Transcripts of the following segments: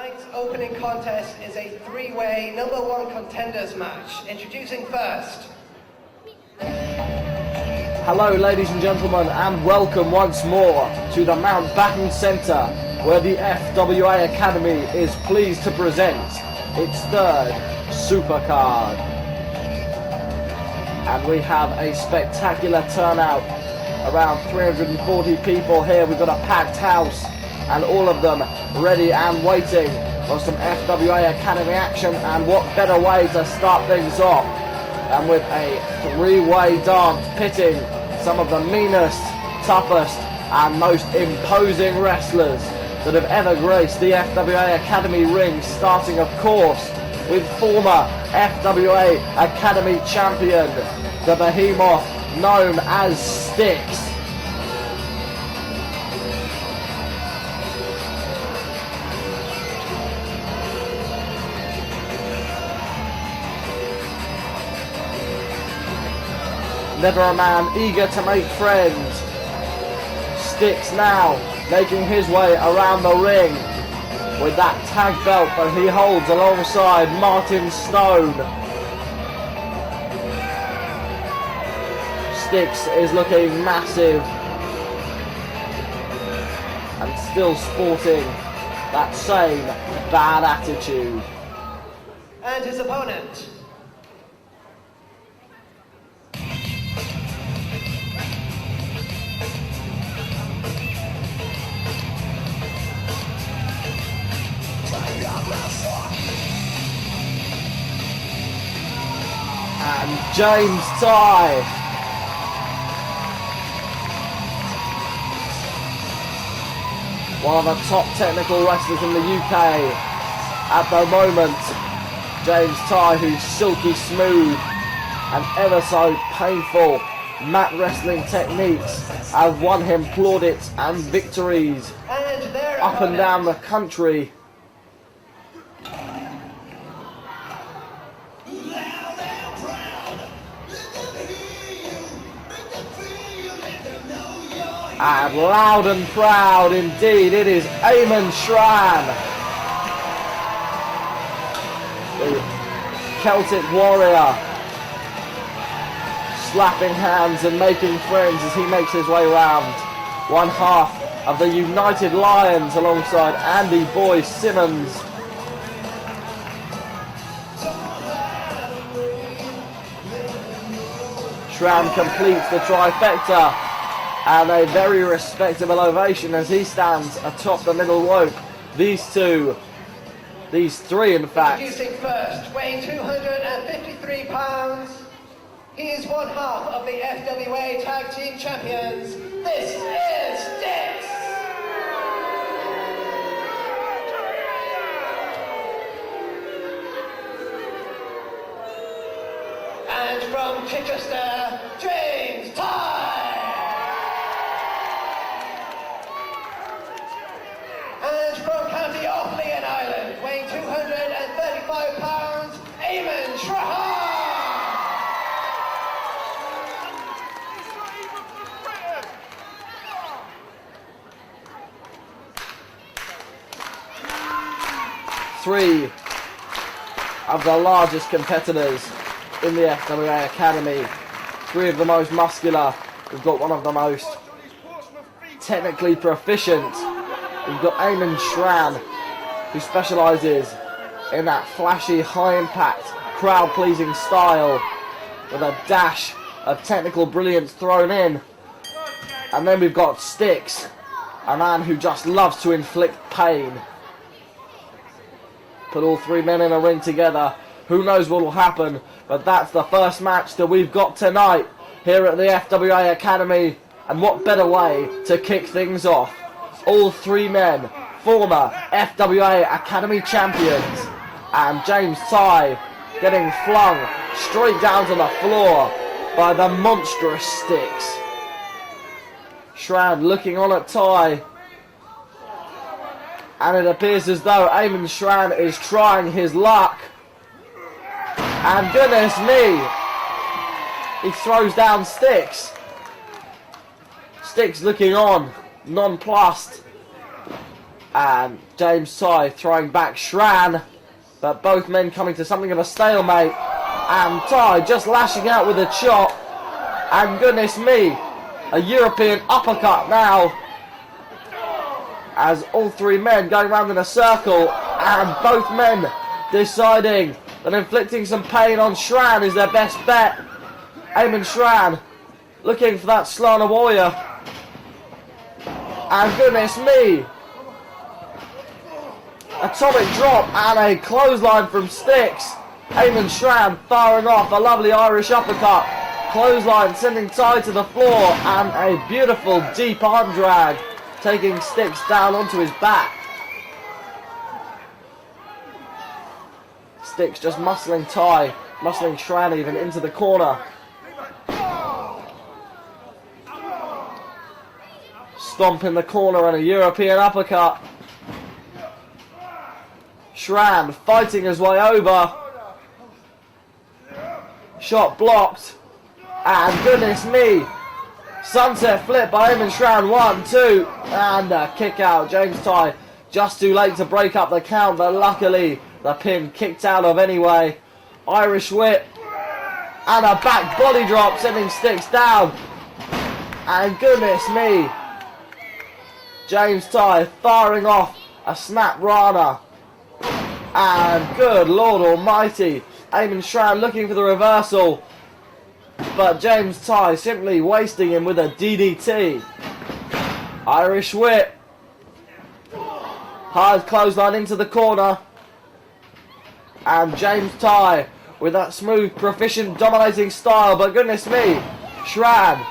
Tonight's opening contest is a three-way number one contenders match. Introducing first. Hello ladies and gentlemen, and welcome once more to the Mountbatten Centre, where the FWA Academy is pleased to present its third Supercard. And we have a spectacular turnout, around 340 people here. We've got a packed house, and all of them ready and waiting for some FWA Academy action. And what better way to start things off than with a three-way dance pitting some of the meanest, toughest and most imposing wrestlers that have ever graced the FWA Academy ring, starting of course with former FWA Academy champion, the behemoth known as Stixx. Never a man eager to make friends. Stixx now making his way around the ring with that tag belt that he holds alongside Martin Stone. Stixx is looking massive and still sporting that same bad attitude. And his opponent. And James Tighe. One of the top technical wrestlers in the UK at the moment. James Tighe, whose silky smooth and ever so painful mat wrestling techniques have won him plaudits and victories up and down the country. And loud and proud indeed, it is Eamon Shrahan, the Celtic warrior, slapping hands and making friends as he makes his way round. One half of the United Lions alongside Andy Boy Simmons. Shrahan completes the trifecta, and a very respectable ovation as he stands atop the middle rope. These three in fact. Introducing first, weighing 253 pounds. He is one half of the FWA Tag Team Champions. This is Stixx. And from Chichester, James Tighe. And from County Offaly and Ireland, weighing 235 pounds, Eamon Shrahan. Three of the largest competitors in the FWA Academy. Three of the most muscular. We've got one of the most technically proficient. We've got Eamon Shrahan, who specialises in that flashy, high-impact, crowd-pleasing style with a dash of technical brilliance thrown in. And then we've got Stixx, a man who just loves to inflict pain. Put all three men in a ring together. Who knows what will happen, but that's the first match that we've got tonight here at the FWA Academy. And what better way to kick things off? All three men, former FWA Academy champions, and James Tighe getting flung straight down to the floor by the monstrous Stixx. Shrahan looking on at Tighe, and it appears as though Eamon Shrahan is trying his luck. And goodness me, he throws down Stixx. Stixx looking on, nonplussed. And James Tighe throwing back Shrahan, but both men coming to something of a stalemate. And Tighe just lashing out with a chop. And goodness me, a European uppercut now. As all three men going round in a circle, and both men deciding that inflicting some pain on Shrahan is their best bet. Eamon Shrahan looking for that Sloan warrior. And goodness me, atomic drop and a clothesline from Stixx. Eamon Shrahan firing off a lovely Irish uppercut. Clothesline sending Tighe to the floor, and a beautiful deep arm drag taking Stixx down onto his back. Stixx just muscling Tighe, muscling Shrahan even into the corner. Stomp in the corner and a European uppercut. Shrahan fighting his way over. Shot blocked. And goodness me, sunset flip by Eamon Shrahan. 1, 2, and a kick out. James Tighe just too late to break up the count, but luckily the pin kicked out of anyway. Irish whip and a back body drop sending Stixx down. And goodness me, James Tighe firing off a snap rana. And good Lord Almighty, Eamon Shrahan looking for the reversal, but James Tighe simply wasting him with a DDT. Irish whip. Hard clothesline into the corner. And James Tighe with that smooth, proficient, dominating style, but goodness me, Shrahan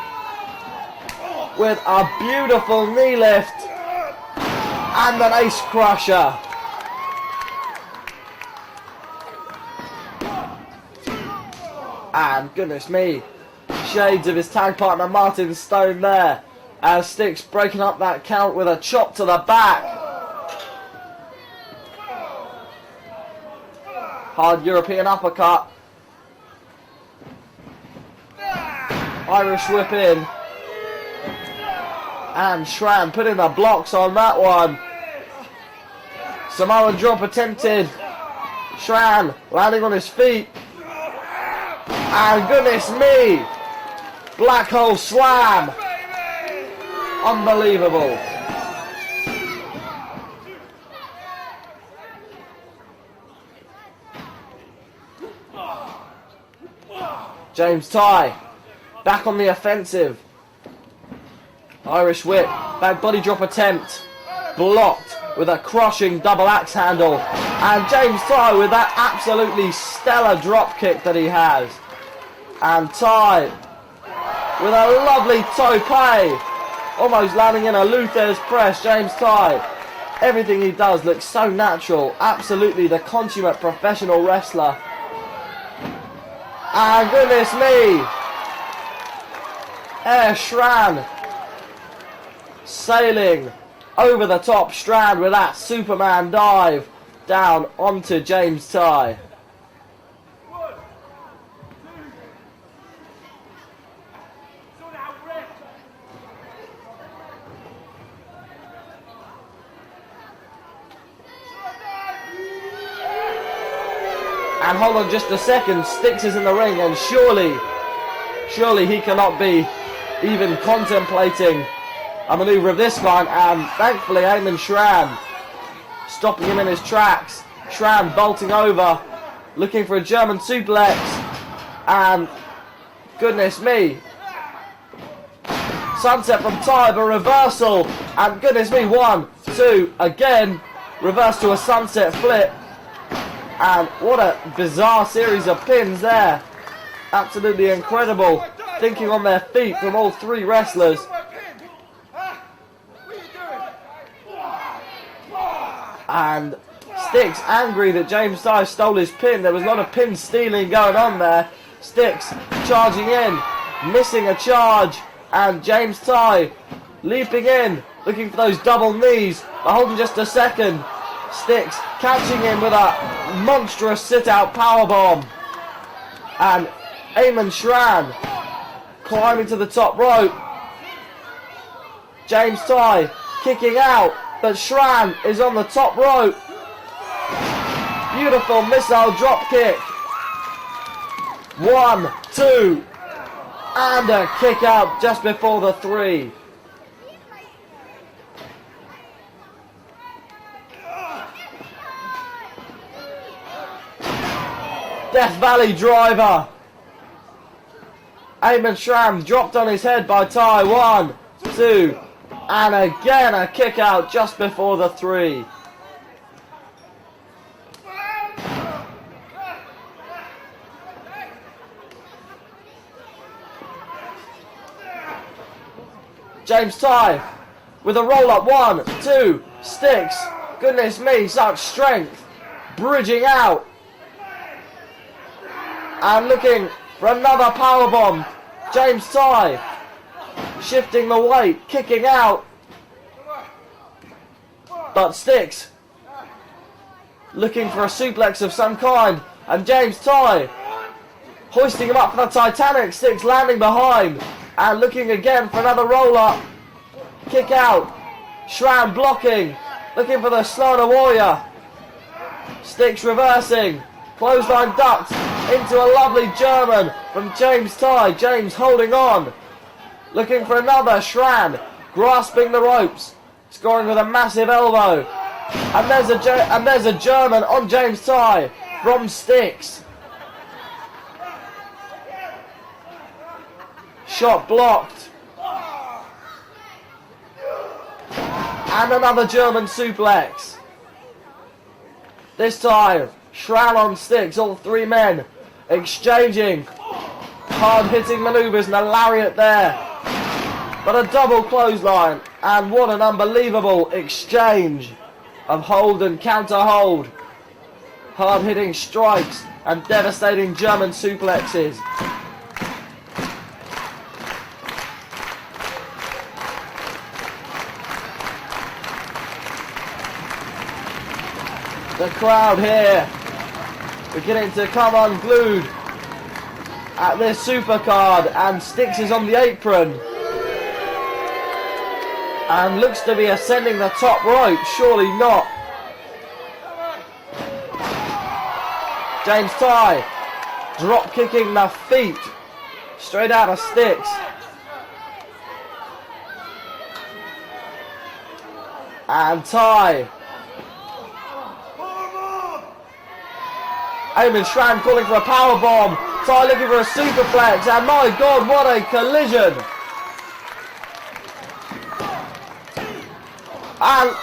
with a beautiful knee lift and an ace crusher. And goodness me, shades of his tag partner Martin Stone there, as Stixx breaking up that count with a chop to the back. Hard European uppercut. Irish whip in. And Shrahan putting the blocks on that one. Samoan drop attempted. Shrahan landing on his feet. And goodness me, black hole slam. Unbelievable. James Tighe back on the offensive. Irish whip, back body drop attempt, blocked with a crushing double axe handle. And James Tighe with that absolutely stellar drop kick that he has. And Tighe with a lovely tope, almost landing in a Luther's press. James Tighe, everything he does looks so natural, absolutely the consummate professional wrestler. And goodness me, Shrahan sailing over the top strand with that Superman dive down onto James Tighe. And hold on just a second, Stixx is in the ring, and surely he cannot be even contemplating a manoeuvre of this kind. And thankfully Eamon Shrahan stopping him in his tracks. Shrahan bolting over, looking for a German suplex, and goodness me, sunset from Tighe, a reversal, and goodness me, 1, 2, again, reverse to a sunset flip. And what a bizarre series of pins there. Absolutely incredible. Thinking on their feet from all three wrestlers. And Stixx angry that James Tighe stole his pin. There was a lot of pin stealing going on there. Stixx charging in, missing a charge. And James Tighe leaping in, looking for those double knees. But hold on just a second. Stixx catching him with a monstrous sit-out powerbomb. And Eamon Shrahan climbing to the top rope. James Tighe kicking out. but Shrahan is on the top rope. Beautiful missile drop kick. 1, 2, and a kick out just before the 3. Death Valley driver. Eamon Shrahan dropped on his head by Tighe. 1, 2, and again a kick out just before the 3. James Tighe with a roll up. 1, 2, Stixx. Goodness me, such strength. Bridging out. And looking for another powerbomb. James Tighe shifting the weight, kicking out. But Stixx looking for a suplex of some kind. And James Tighe hoisting him up for the Titanic. Stixx landing behind. And looking again for another roll-up. Kick out. Shrahan blocking. Looking for the Sloan warrior. Stixx reversing. Clothesline ducked into a lovely German from James Tighe. James holding on. Looking for another. Shrahan grasping the ropes. Scoring with a massive elbow. And there's a German on James Tighe from Stixx. Shot blocked. And another German suplex. This time, Shrahan on Stixx, all 3 men exchanging hard-hitting manoeuvres and a lariat there. But a double clothesline, and what an unbelievable exchange of hold and counter-hold. Hard-hitting strikes and devastating German suplexes. The crowd here beginning to come unglued at this supercard, and Stixx is on the apron and looks to be ascending the top rope. Surely not. James Tighe drop kicking the feet straight out of Stixx. And Tighe. Eamon Shrahan calling for a powerbomb. Tighe looking for a superplex, and my God, what a collision! And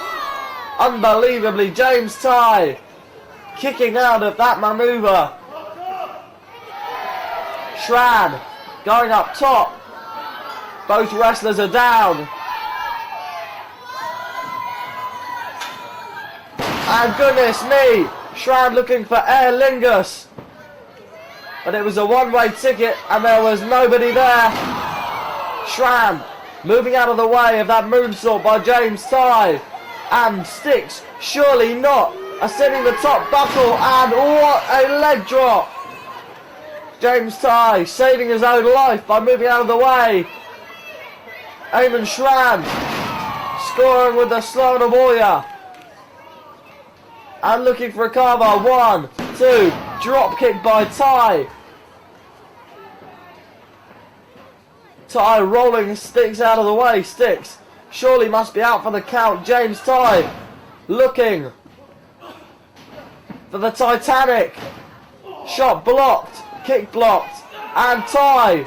unbelievably, James Tighe kicking out of that manoeuvre. Shrahan going up top. Both wrestlers are down. And goodness me, Shrahan looking for Aer Lingus, but it was a one-way ticket and there was nobody there. Shrahan moving out of the way of that moonsault by James Tighe, and Stixx surely not ascending the top buckle, and what a leg drop. James Tighe saving his own life by moving out of the way. Eamon Shrahan scoring with the Sloan warrior. And looking for a cover. 1, 2, drop kick by Tighe. Tighe rolling Stixx out of the way. Stixx surely must be out for the count. James Tighe looking for the Titanic. Shot blocked, kick blocked, and Tighe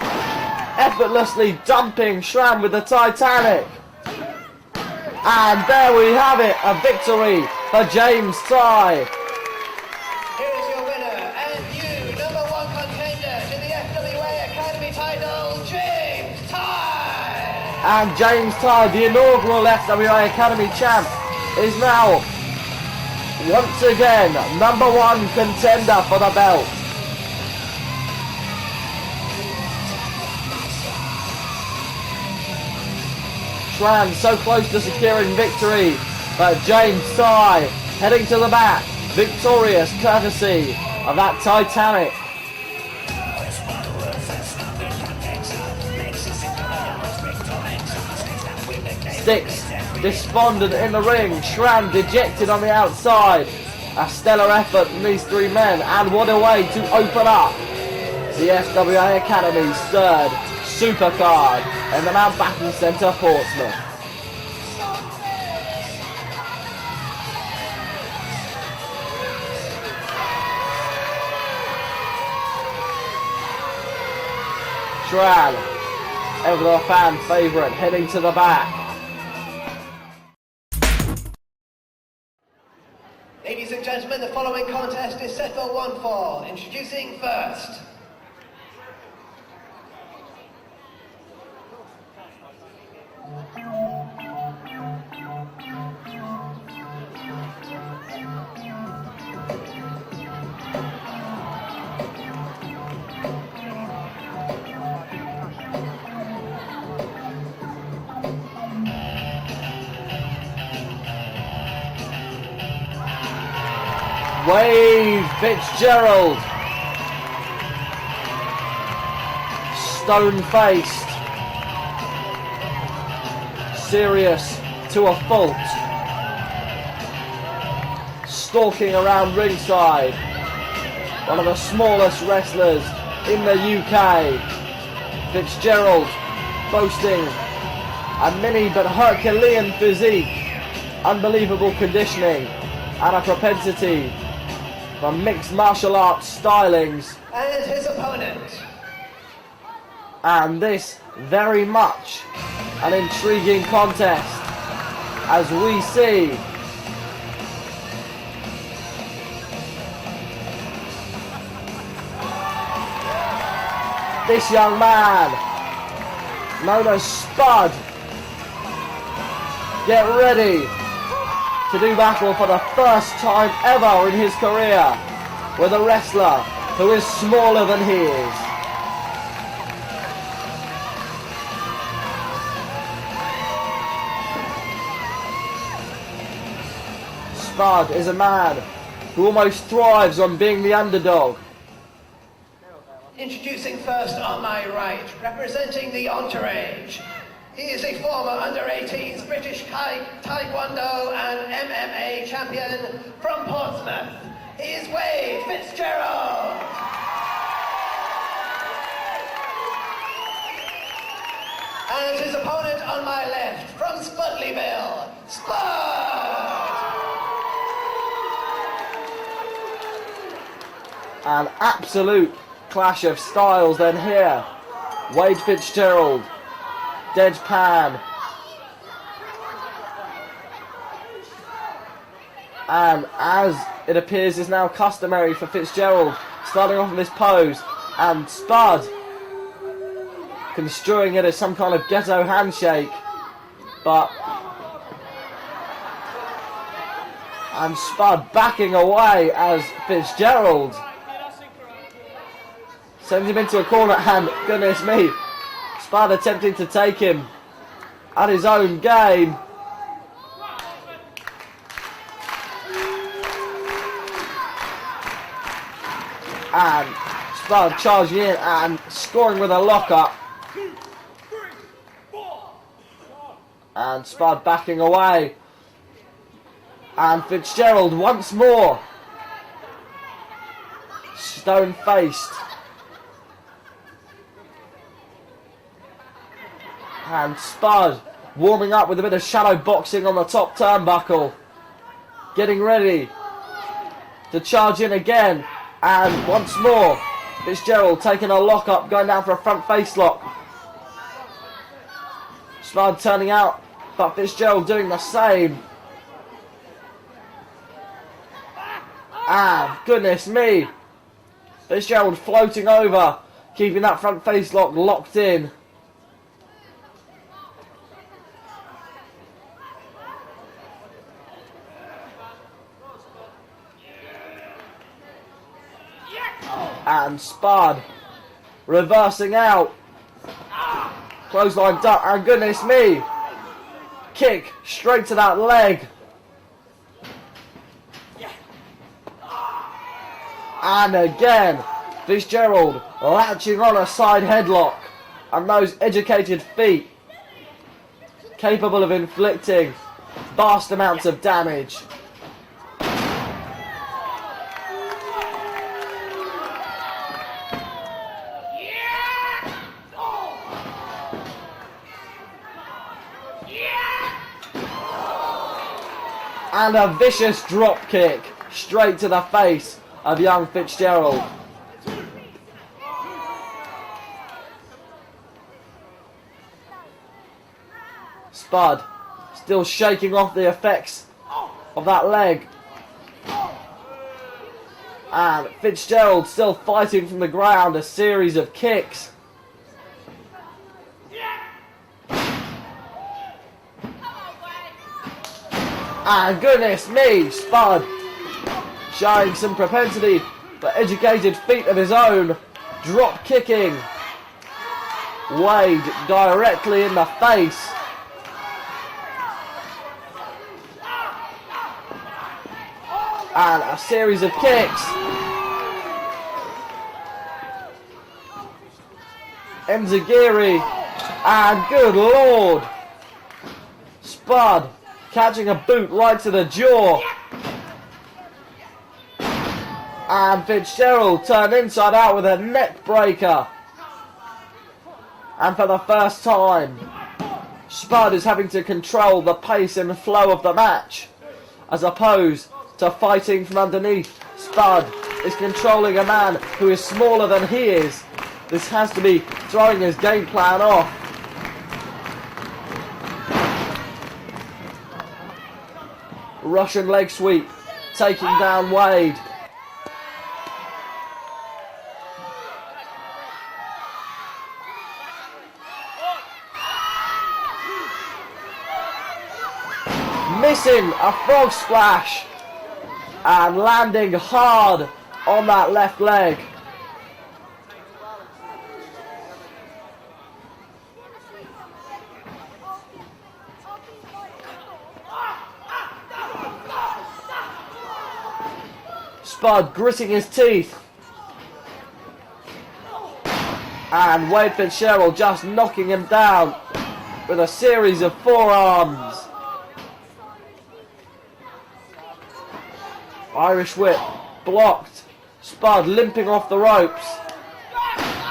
effortlessly dumping Shrahan with the Titanic. And there we have it, a victory for James Tighe. Here is your winner and new #1 contender to the FWA Academy title, James Tighe. And James Tighe, the inaugural FWA Academy champ, is now once again #1 contender for the belt. Shrahan so close to securing victory, but James Tighe heading to the back, victorious courtesy of that Titanic. Stixx despondent in the ring. Shrahan dejected on the outside. A stellar effort from these three men, and what a way to open up the FWA Academy's third Supercard in the Mountbatten Centre, Portsmouth. Shrahan, ever the fan favourite, heading to the back. Ladies and gentlemen, the following contest is set for one fall. Introducing first. Wade Fitzgerald, stone-faced, serious to a fault, stalking around ringside, one of the smallest wrestlers in the UK. Fitzgerald boasting a mini but Herculean physique, unbelievable conditioning, and a propensity for mixed martial arts stylings. And his opponent. And this very much an intriguing contest as we see this young man known as Spud get ready to do battle for the first time ever in his career with a wrestler who is smaller than he is. Spud is a man who almost thrives on being the underdog. Introducing first on my right, representing the entourage. He is a former under-18s British Taekwondo and MMA champion from Portsmouth. He is Wade Fitzgerald. And his opponent on my left, from Spudleyville, Spud. An absolute clash of styles then here. Wade Fitzgerald, deadpan, and as it appears is now customary for Fitzgerald, starting off in this pose, and Spud construing it as some kind of ghetto handshake, and Spud backing away as Fitzgerald sends him into a corner, and goodness me, Spud attempting to take him at his own game. And Spud charging in and scoring with a lockup. And Spud backing away. And Fitzgerald once more, stone-faced. And Spud warming up with a bit of shadow boxing on the top turnbuckle. Getting ready to charge in again. And once more, Fitzgerald taking a lock up, going down for a front face lock. Spud turning out, but Fitzgerald doing the same. And goodness me, Fitzgerald floating over, keeping that front face lock locked in. And Spud reversing out, clothesline duck, and goodness me, kick straight to that leg. And again, Fitzgerald latching on a side headlock, and those educated feet capable of inflicting Vast amounts of damage. And a vicious drop kick straight to the face of young Fitzgerald. Spud still shaking off the effects of that leg. And Fitzgerald still fighting from the ground, a series of kicks. And goodness me, Spud showing some propensity for educated feet of his own. Drop kicking Wade directly in the face. And a series of kicks. Enziguri. And good lord. Spud catching a boot right to the jaw. And Fitzgerald turned inside out with a neck breaker. And for the first time, Spud is having to control the pace and flow of the match, as opposed to fighting from underneath. Spud is controlling a man who is smaller than he is. This has to be throwing his game plan off. Russian leg sweep, taking down Wade. Missing a frog splash and landing hard on that left leg. Spud gritting his teeth. And Wade Fitzgerald just knocking him down with a series of forearms. Irish whip blocked. Spud limping off the ropes,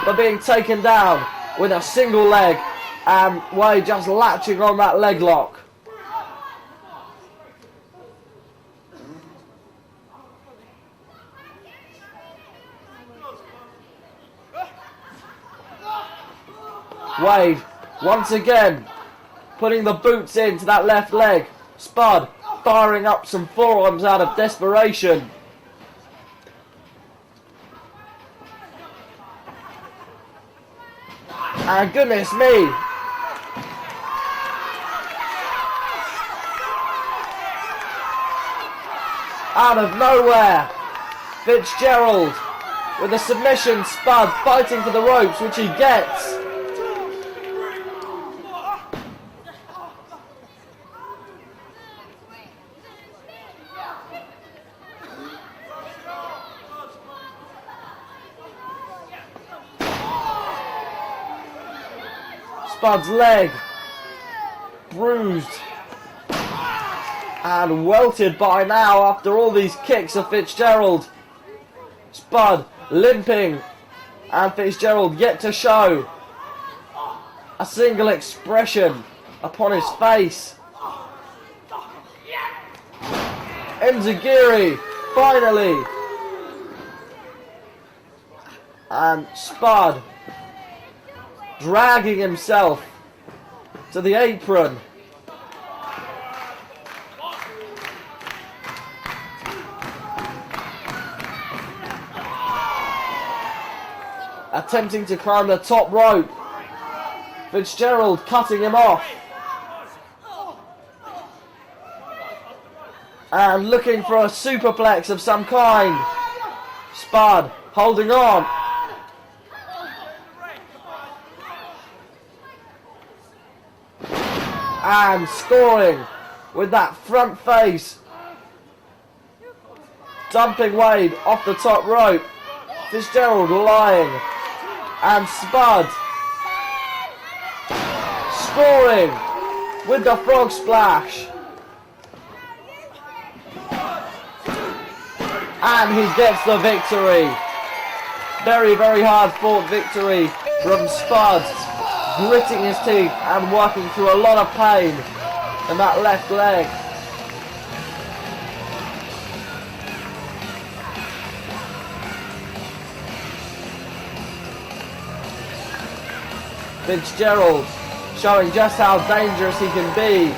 but being taken down with a single leg, and Wade just latching on that leg lock. Wade once again putting the boots into that left leg. Spud firing up some forearms out of desperation. And goodness me, out of nowhere, Fitzgerald with a submission. Spud fighting for the ropes, which he gets. Spud's leg bruised and welted by now after all these kicks of Fitzgerald. Spud limping, and Fitzgerald yet to show a single expression upon his face. Enziguri finally, and Spud dragging himself to the apron. Attempting to climb the top rope. Fitzgerald cutting him off. And looking for a superplex of some kind. Spud holding on. And scoring with that front face. Dumping Wade off the top rope. Fitzgerald lying. And Spud scoring with the frog splash. And he gets the victory. Very, very hard fought victory from Spud, gritting his teeth and working through a lot of pain in that left leg. Fitzgerald showing just how dangerous he can be.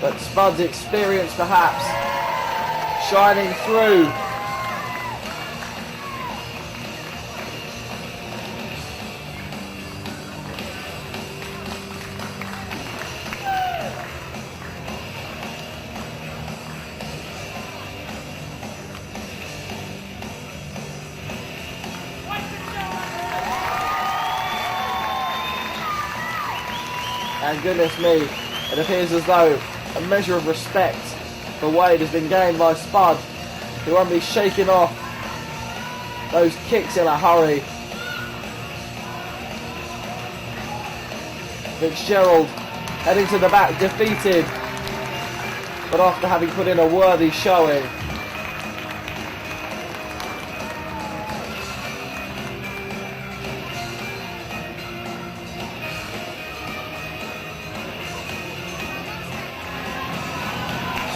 But Spud's experience perhaps shining through. And goodness me, it appears as though a measure of respect for Wade has been gained by Spud, who won't be shaking off those kicks in a hurry. Fitzgerald heading to the back, defeated, but after having put in a worthy showing.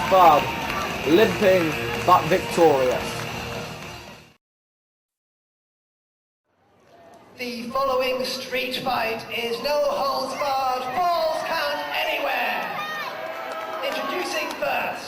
Spud limping but victorious. The following street fight is no holds barred, falls count anywhere. Introducing first.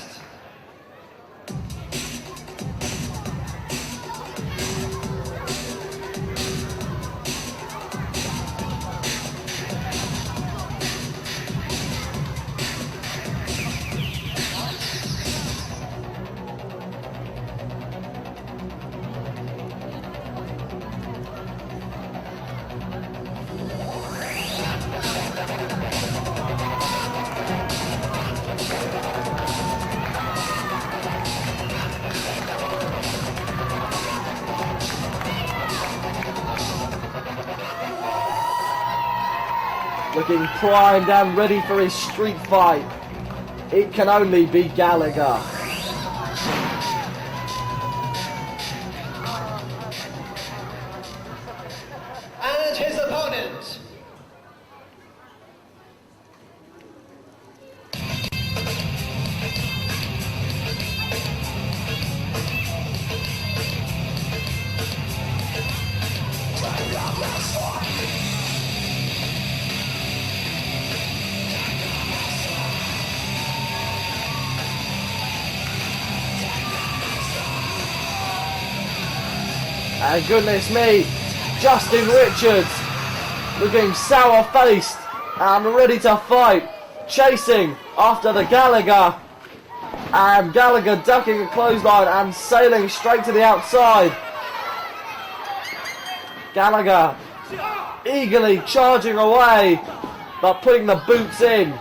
Looking primed and ready for his street fight. It can only be Gallagher. And his opponent. And goodness me, Justin Richards looking sour-faced and ready to fight, chasing after the Gallagher. And Gallagher ducking a clothesline and sailing straight to the outside. Gallagher eagerly charging away, but putting the boots in.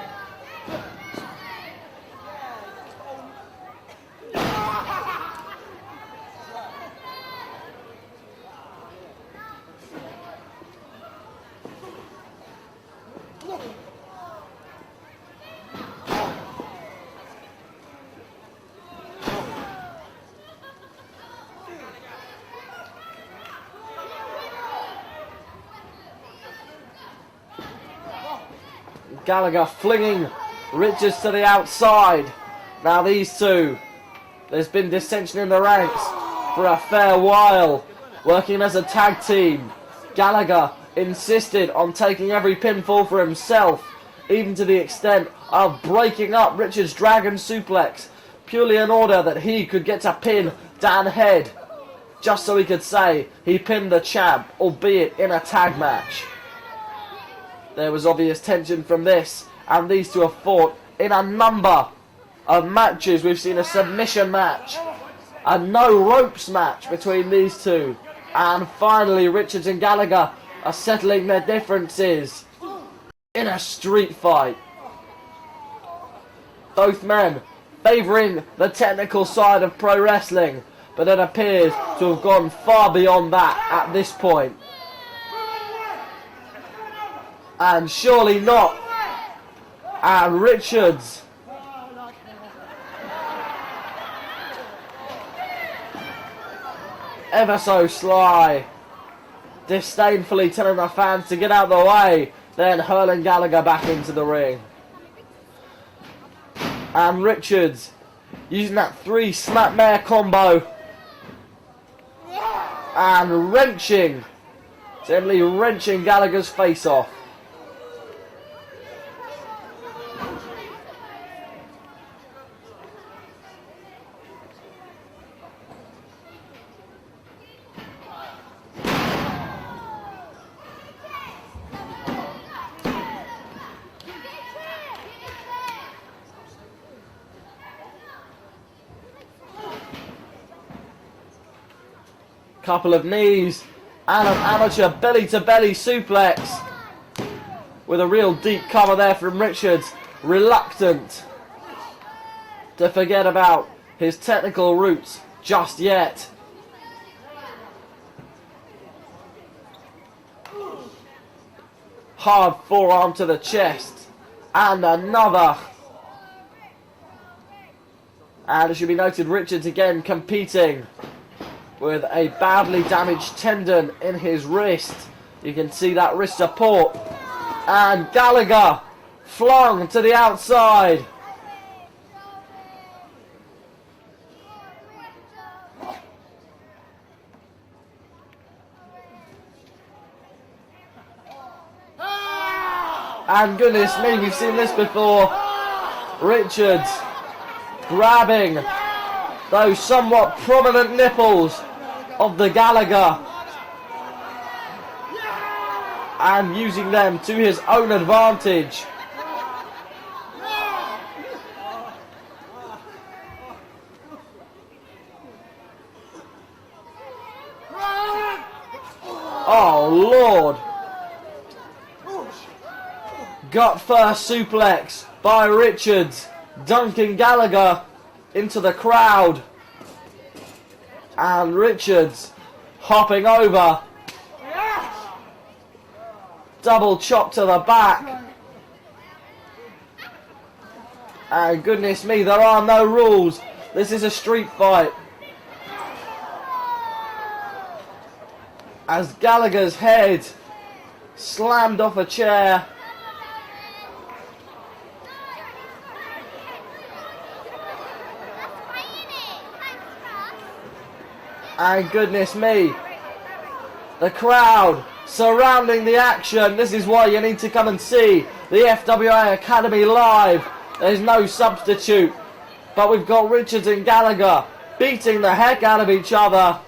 Gallagher flinging Richards to the outside. Now these two, there's been dissension in the ranks for a fair while, working as a tag team. Gallagher insisted on taking every pinfall for himself, even to the extent of breaking up Richards' dragon suplex, purely in order that he could get to pin Dan Head, just so he could say he pinned the champ, albeit in a tag match. There was obvious tension from this, and these two have fought in a number of matches. We've seen a submission match, a no ropes match between these two, and finally Richards and Gallagher are settling their differences in a street fight. Both men favouring the technical side of pro wrestling, but it appears to have gone far beyond that at this point. And surely not. And Richards ever so sly, disdainfully telling the fans to get out of the way, then hurling Gallagher back into the ring. And Richards using that 3 snapmare combo and wrenching, simply wrenching Gallagher's face off. Couple of knees and an amateur belly-to-belly suplex with a real deep cover there from Richards, reluctant to forget about his technical roots just yet. Hard forearm to the chest and another. And it should be noted, Richards again competing with a badly damaged tendon in his wrist. You can see that wrist support. And Gallagher flung to the outside. And goodness me, we've seen this before. Richards grabbing those somewhat prominent nipples of the Gallagher and using them to his own advantage. Oh Lord. Gut first suplex by Richards, dunking Gallagher into the crowd. And Richards hopping over. Double chop to the back. And goodness me, there are no rules. This is a street fight. As Gallagher's head slammed off a chair. And goodness me, the crowd surrounding the action. This is why you need to come and see the FWA Academy live. There's no substitute. But we've got Richards and Gallagher beating the heck out of each other.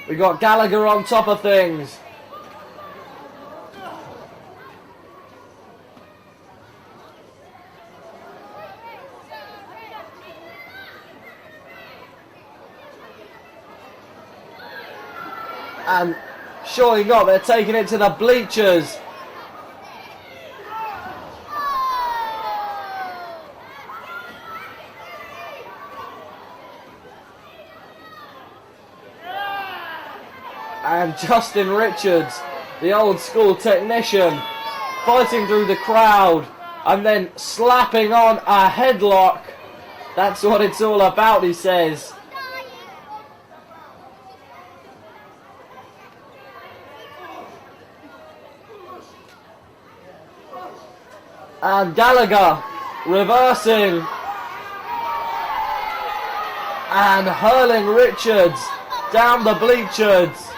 We got Gallagher on top of things. And surely not, they're taking it to the bleachers. And Justin Richards, the old school technician, fighting through the crowd and then slapping on a headlock. That's what it's all about, he says. And Gallagher reversing and hurling Richards down the bleachers.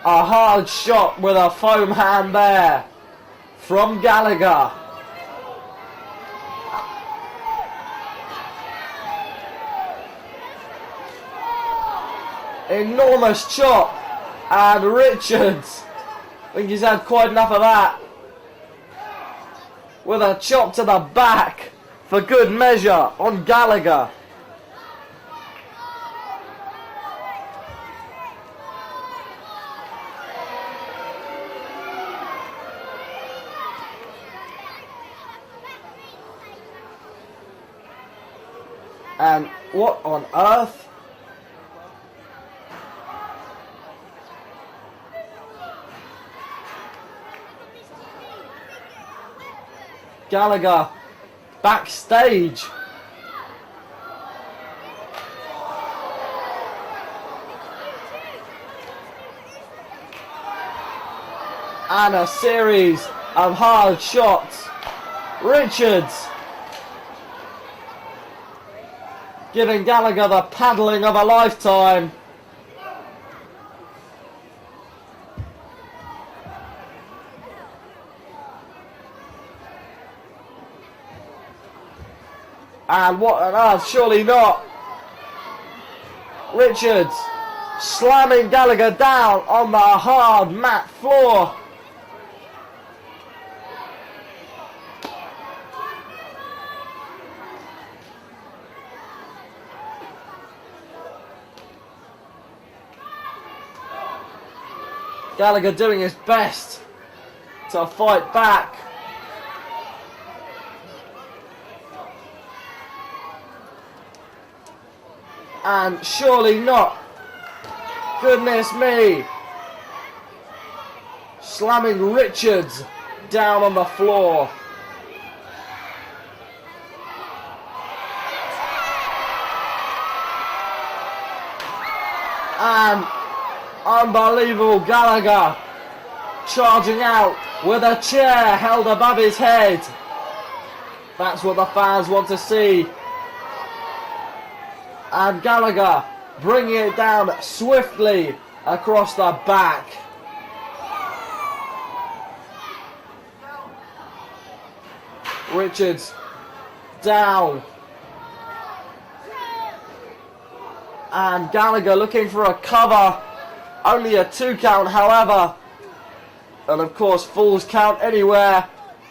A hard shot with a foam hand there from Gallagher. Enormous chop, and Richards I think he's had quite enough of that. With a chop to the back for good measure on Gallagher. And what on earth? Gallagher backstage. And a series of hard shots. Richards giving Gallagher the paddling of a lifetime. And what on earth, surely not. Richards slamming Gallagher down on the hard mat floor. Gallagher doing his best to fight back. And surely not. Goodness me. Slamming Richards down on the floor. And unbelievable Gallagher charging out with a chair held above his head. That's what the fans want to see. And Gallagher bringing it down swiftly across the back. Richards down. And Gallagher looking for a cover. Only a 2 count, however. And of course, falls count anywhere.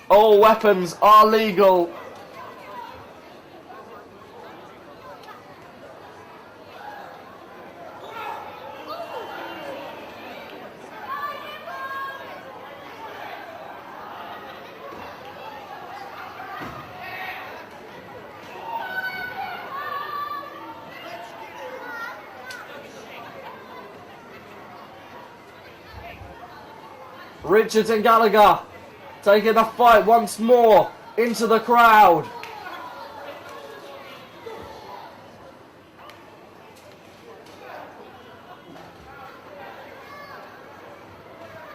All weapons are legal. Richards and Gallagher taking the fight once more into the crowd.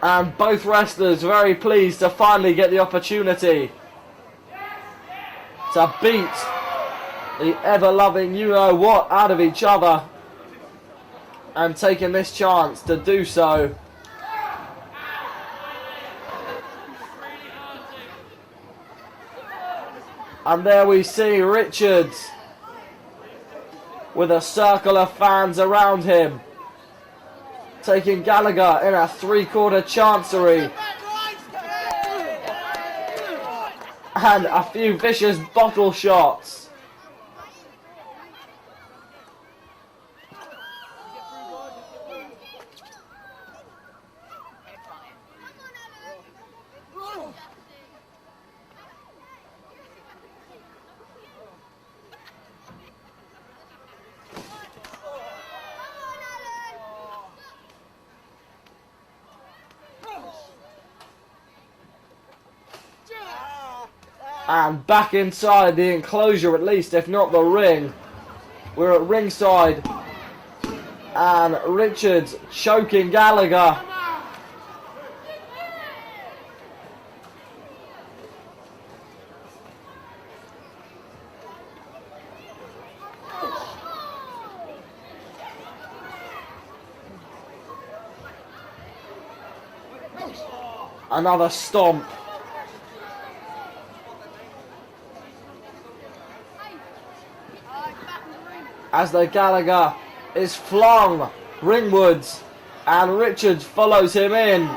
And both wrestlers very pleased to finally get the opportunity to beat the ever-loving you-know-what out of each other, and taking this chance to do so. And there we see Richards with a circle of fans around him, taking Gallagher in a 3/4 chancery. And a few vicious bottle shots. And back inside the enclosure, at least, if not the ring. We're at ringside. And Richards choking Gallagher. Another stomp. As the Gallagher is flung ringwards, and Richards follows him in.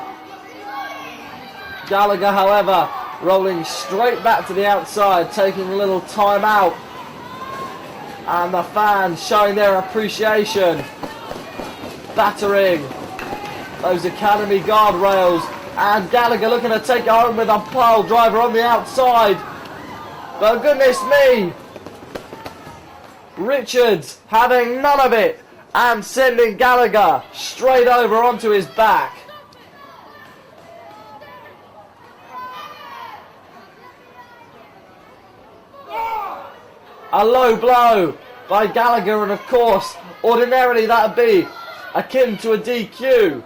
Gallagher, however, rolling straight back to the outside, taking a little time out. And the fans showing their appreciation. Battering those Academy guardrails. And Gallagher looking to take it home with a pile driver on the outside. But goodness me, Richards having none of it and sending Gallagher straight over onto his back. A low blow by Gallagher, and of course, ordinarily that would be akin to a DQ.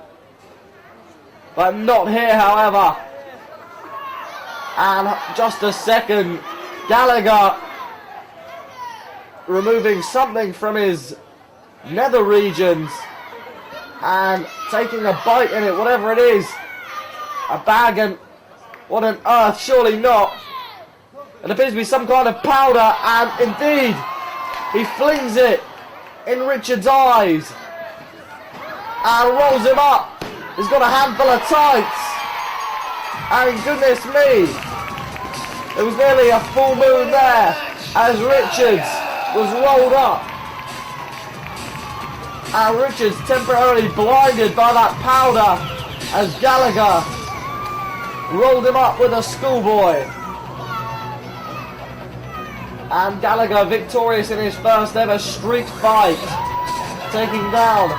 But not here, however. And just a second, Gallagher removing something from his nether regions and taking a bite in it, whatever it is. A bag, and what on earth, surely not. It appears to be some kind of powder, and indeed, he flings it in Richard's eyes and rolls him up. He's got a handful of tights, and goodness me, there was nearly a full moon there as Richards was rolled up. And Richards temporarily blinded by that powder as Gallagher rolled him up with a schoolboy. And Gallagher victorious in his first ever street fight, taking down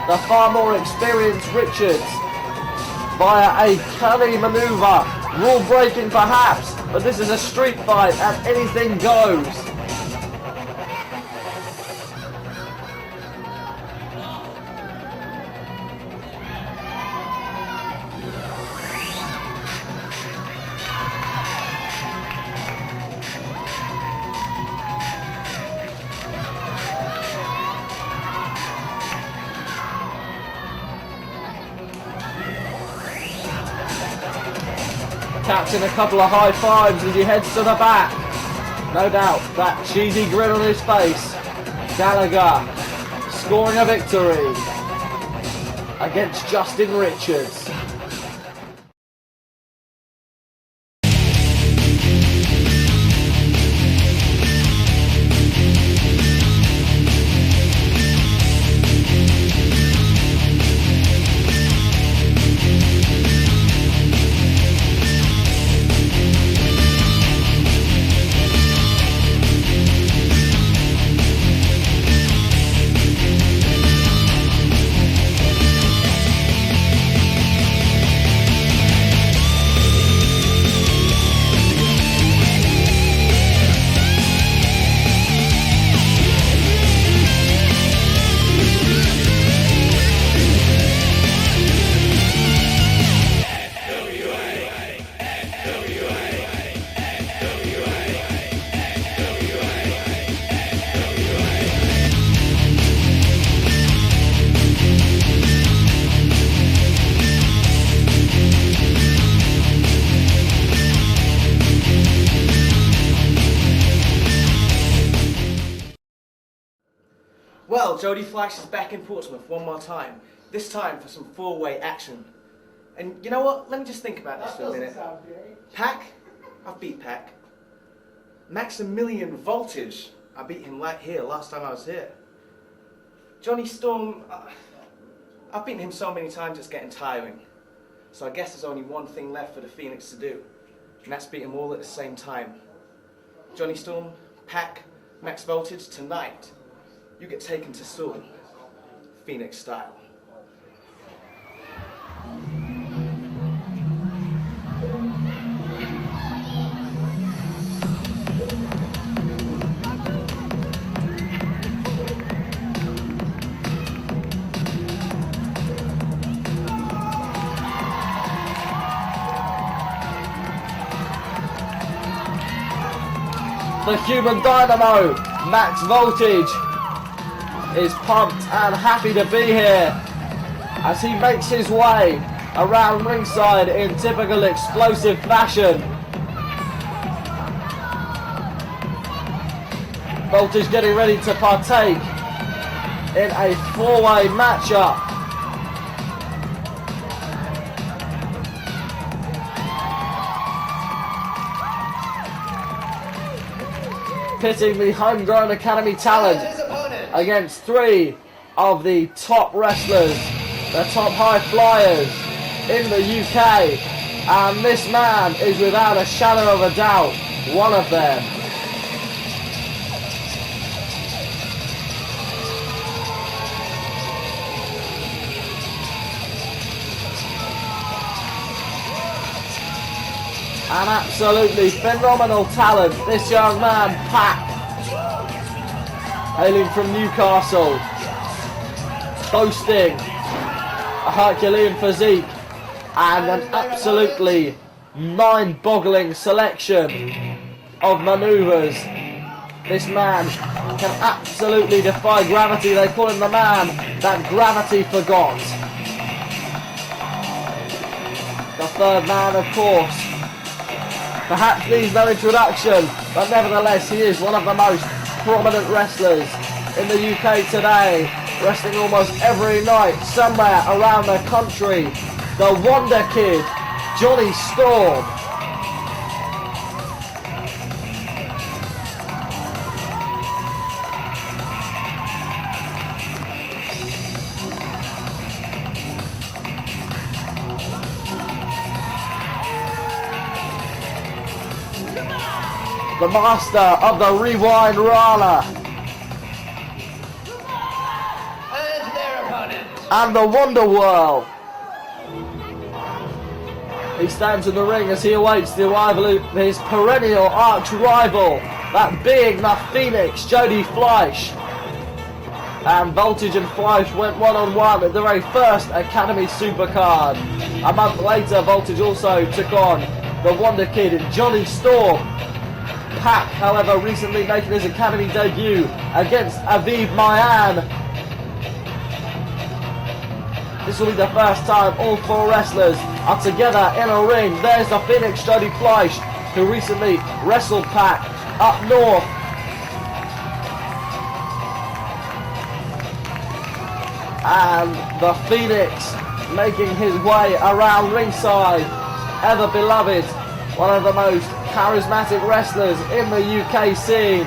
the far more experienced Richards via a cunning manoeuvre, rule breaking perhaps, but this is a street fight and anything goes. Catching a couple of high fives as he heads to the back. No doubt that cheesy grin on his face. Gallagher scoring a victory against Justin Richards. Well, Jody Fleisch is back in Portsmouth one more time. This time for some four-way action. And you know what? Let me just think about this for a minute. Pack, I've beat Pack. Maximilian Voltage, I beat him right here last time I was here. Johnny Storm, I've beaten him so many times it's getting tiring. So I guess there's only one thing left for the Phoenix to do, and that's beat them all at the same time. Johnny Storm, Pack, Max Voltage, tonight you get taken to Sloan, Phoenix style. The human dynamo, Max Voltage, is pumped and happy to be here as he makes his way around ringside in typical explosive fashion. Voltage getting ready to partake in a four-way matchup. pitting the homegrown academy talent And his opponent, against 3 of the top wrestlers, the top high flyers in the UK, and this man is without a shadow of a doubt one of them. An absolutely phenomenal talent, this young man, Pack, hailing from Newcastle, boasting a Herculean physique and an absolutely mind-boggling selection of manoeuvres. This man can absolutely defy gravity. They call him the man that gravity forgot. The third man, of course, perhaps needs no introduction, but nevertheless he is one of the most prominent wrestlers in the UK today, wrestling almost every night somewhere around the country. The Wonder Kid, Jonny Storm. The master of the Rewind Rana. and their opponent. And the Wonder Whirl. He stands in the ring as he awaits the arrival of his perennial arch rival, that being the Phoenix, Jody Fleisch. And Voltage and Fleisch went one-on-one at the very first Academy Supercard. A month later, Voltage also took on the Wonder Kid and Jonny Storm. Pack, however, recently making his Academy debut against Aviv Maayan. This will be the first time all 4 wrestlers are together in a ring. There's the Phoenix, Jody Fleisch, who recently wrestled Pack up north. And the Phoenix making his way around ringside, ever beloved, one of the most charismatic wrestlers in the UK scene.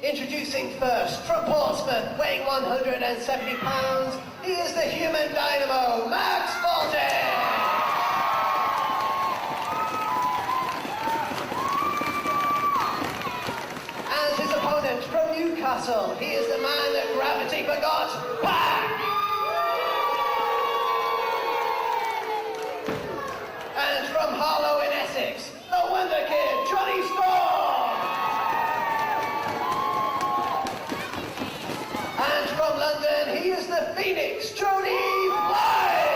Introducing first, from Portsmouth, weighing 170 pounds, he is the human dynamo, Max Voltage! And his opponent from Newcastle, he is the man that gravity forgot, Pack! And from Harlow in Essex, the Wonder Kid, Jonny Storm! And from London, he is the Phoenix, Jody Fleisch!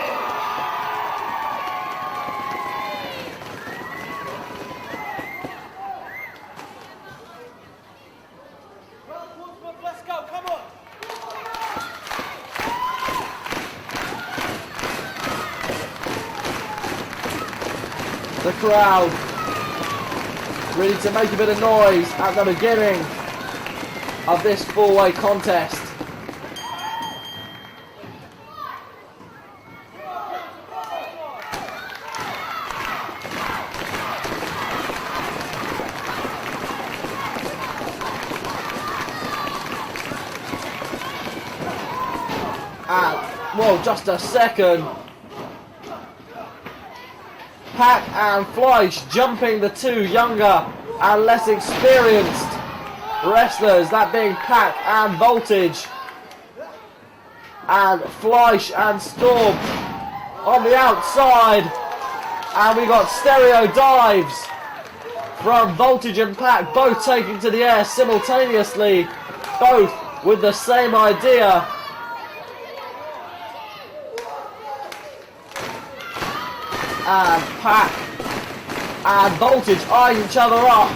Let's go, come on! The crowd ready to make a bit of noise at the beginning of this 4-way contest. And, well, just a second. Pack and Fleisch jumping the 2 younger and less experienced wrestlers, that being Pack and Voltage. And Fleisch and Storm on the outside. And we got stereo dives from Voltage and Pack, both taking to the air simultaneously, both with the same idea. And Pack and Voltage eyeing each other up.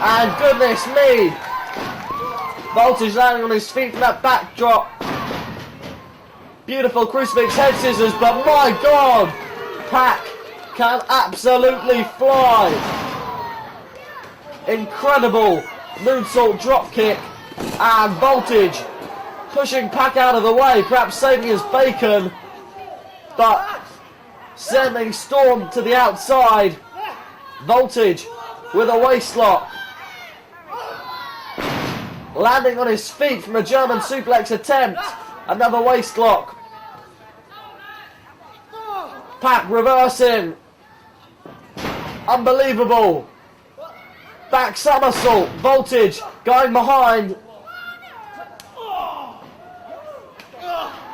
And goodness me, Voltage landing on his feet from that backdrop. Beautiful crucifix head scissors, but my God, Pack can absolutely fly. Incredible moonsault drop kick and voltage pushing Pack out of the way, perhaps saving his bacon, but sending Storm to the outside. Voltage with a waist lock, landing on his feet from a German suplex attempt. Another waist lock. Pack reversing. Unbelievable. Back somersault. Voltage going behind.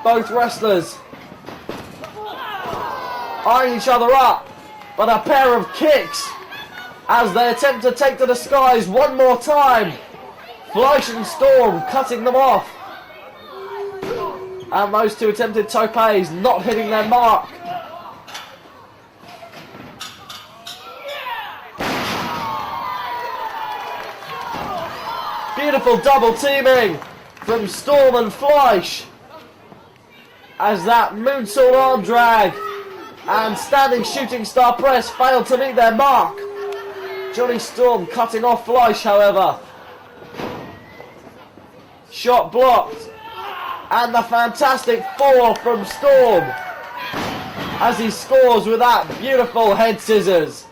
Both wrestlers eyeing each other up, but a pair of kicks as they attempt to take to the skies one more time. Fleisch and Storm cutting them off. And those two attempted topes not hitting their mark. Beautiful double teaming from Storm and Fleisch as that moonsault arm drag and standing shooting star press failed to meet their mark. Johnny Storm cutting off Fleisch, however. Shot blocked. And the fantastic 4 from Storm as he scores with that beautiful head scissors.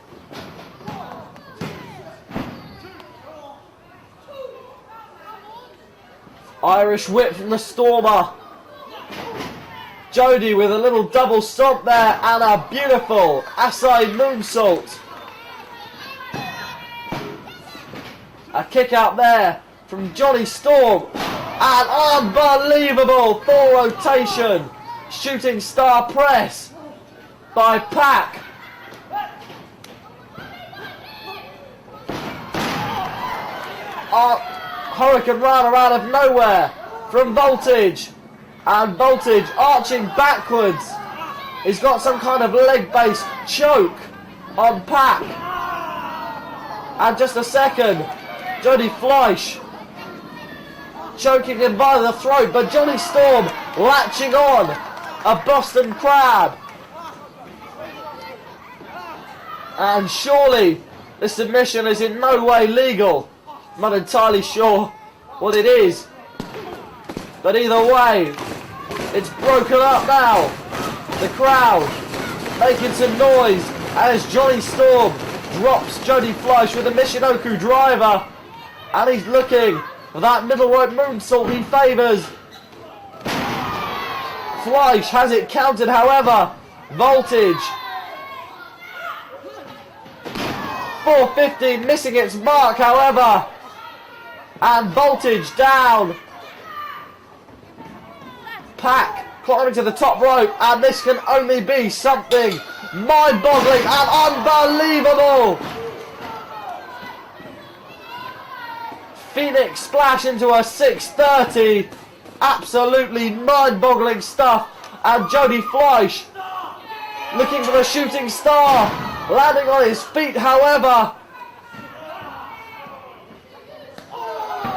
Irish whip from the Stormer. Jody with a little double stomp there and a beautiful Asai moonsault. A kick out there from Johnny Storm. An unbelievable 4 rotation shooting star press by Pack. Hurricane Rana out of nowhere from Voltage. And Voltage arching backwards. He's got some kind of leg-based choke on Pack. And just a second, Jody Fleisch choking him by the throat, but Johnny Storm latching on a Boston Crab. And surely this submission is in no way legal. I'm not entirely sure what it is, but either way, it's broken up now. The crowd making some noise as Johnny Storm drops Jody Fleisch with a Michinoku driver, and he's looking for that middle rope moonsault he favours. Fleisch has it counted, however. Voltage 450 missing its mark, however, and Voltage down. Pack climbing to the top rope, and this can only be something mind-boggling and unbelievable. Phoenix splash into a 630. Absolutely mind-boggling stuff. And Jody Fleisch looking for the shooting star, landing on his feet, however.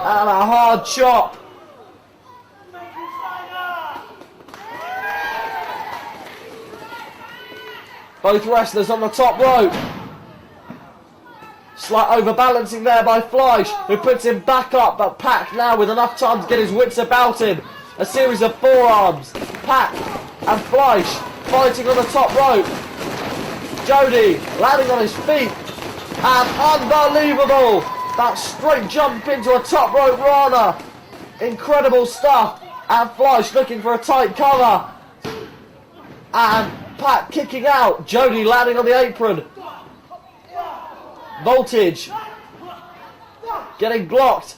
And a hard chop. Both wrestlers on the top rope. Slight overbalancing there by Fleisch, who puts him back up, but Pack now with enough time to get his wits about him. A series of forearms. Pack and Fleisch fighting on the top rope. Jody landing on his feet. And unbelievable! That straight jump into a top rope Rana. Incredible stuff. And Fleisch looking for a tight cover. And Pack kicking out. Jody landing on the apron. Voltage getting blocked.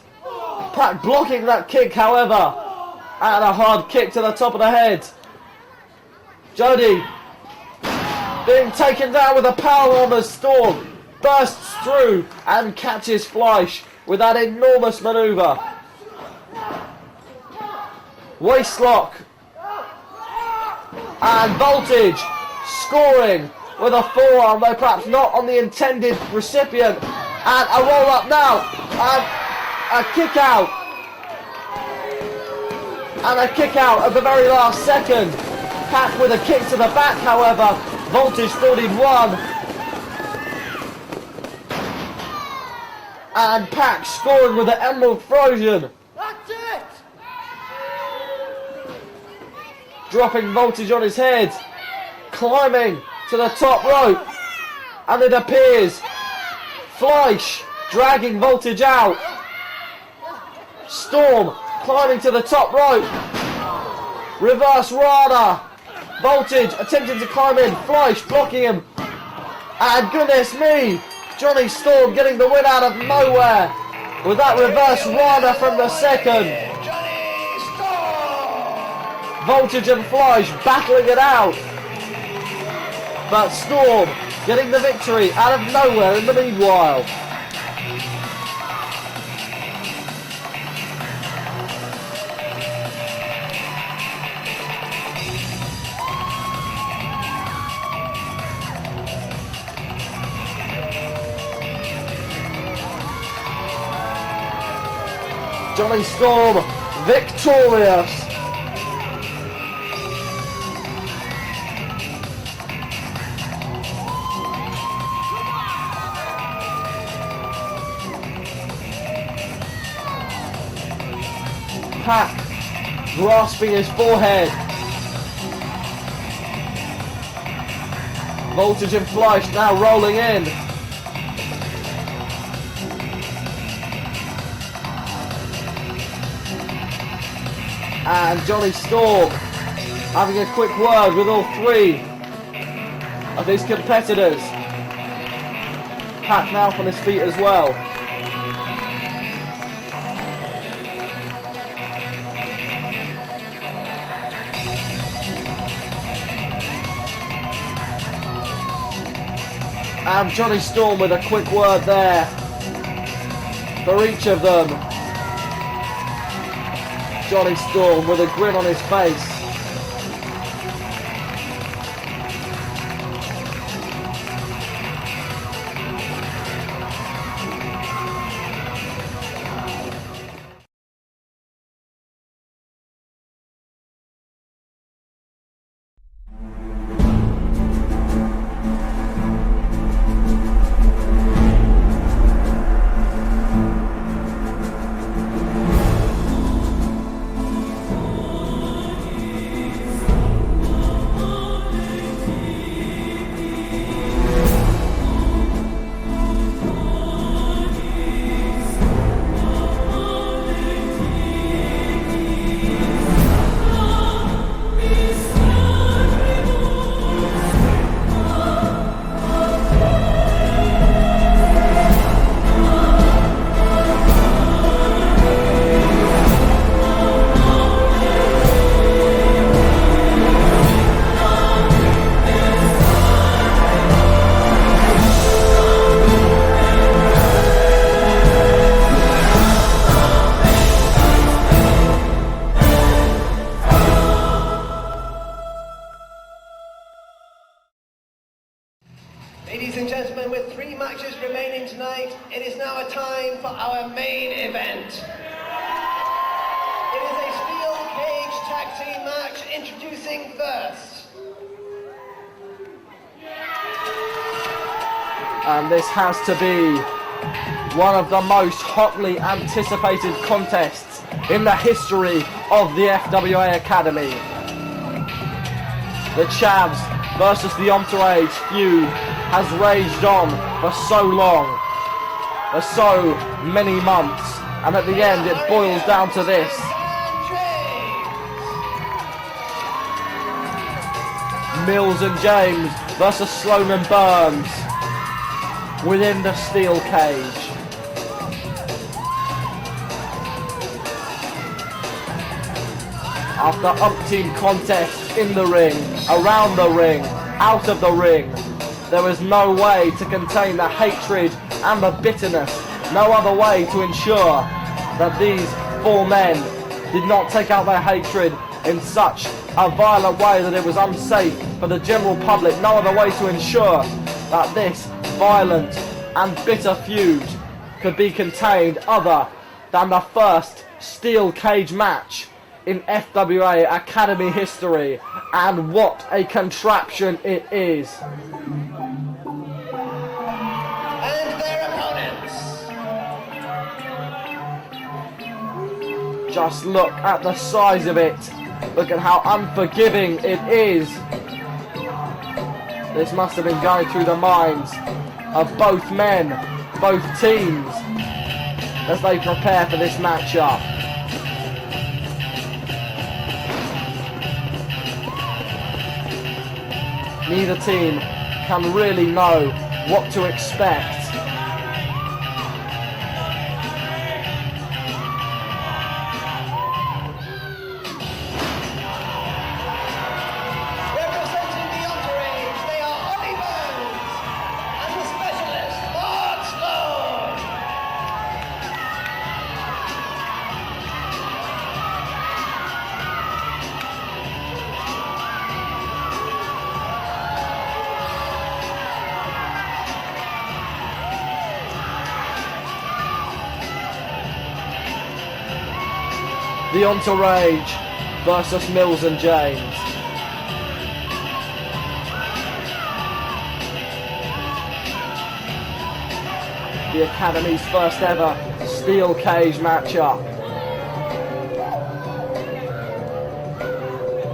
Pack blocking that kick, however. And a hard kick to the top of the head. Jody being taken down with a powerbomb as Storm bursts through and catches Fleisch with that enormous manoeuvre. Waistlock. And Voltage scoring with a forearm, though perhaps not on the intended recipient. And a roll up now. And a kick out. And a kick out at the very last second. Pack with a kick to the back, however. Voltage thought he'd won. And Pack scoring with the Emerald Frozen. That's it! Dropping Voltage on his head. Climbing to the top rope. And it appears Fleisch dragging Voltage out. Storm climbing to the top rope. Reverse Rana. Voltage attempting to climb in. Fleisch blocking him. And goodness me, Jonny Storm getting the win out of nowhere with that reverse Rana from the second. Jonny Storm! Voltage and Fleisch battling it out. But Storm getting the victory out of nowhere in the meanwhile. Jonny Storm victorious. Pack grasping his forehead. Voltage and Fleisch now rolling in. And Jonny Storm having a quick word with all three of his competitors. Pack now on his feet as well. And Jonny Storm with a quick word there for each of them. Jonny Storm with a grin on his face. Ladies and gentlemen, with 3 matches remaining tonight, it is now a time for our main event. It is a steel cage tag team match. Introducing first. And this has to be one of the most hotly anticipated contests in the history of the FWA Academy. The Chavs versus the Entourage feud has raged on for so long, for so many months, and at the end it boils down to this. Mills and James versus Sloan and Burns within the steel cage. After umpteen contests in the ring, around the ring, out of the ring, there was no way to contain the hatred and the bitterness, no other way to ensure that these 4 men did not take out their hatred in such a violent way that it was unsafe for the general public, no other way to ensure that this violent and bitter feud could be contained other than the first steel cage match in FWA Academy history, and what a contraption it is. And their opponents. Just look at the size of it. Look at how unforgiving it is. This must have been going through the minds of both men, both teams, as they prepare for this matchup. Neither team can really know what to expect. Representing the entourage, they are Ollie and the specialist, Sloan. The Entourage versus Mills and James. The Academy's first ever steel cage matchup.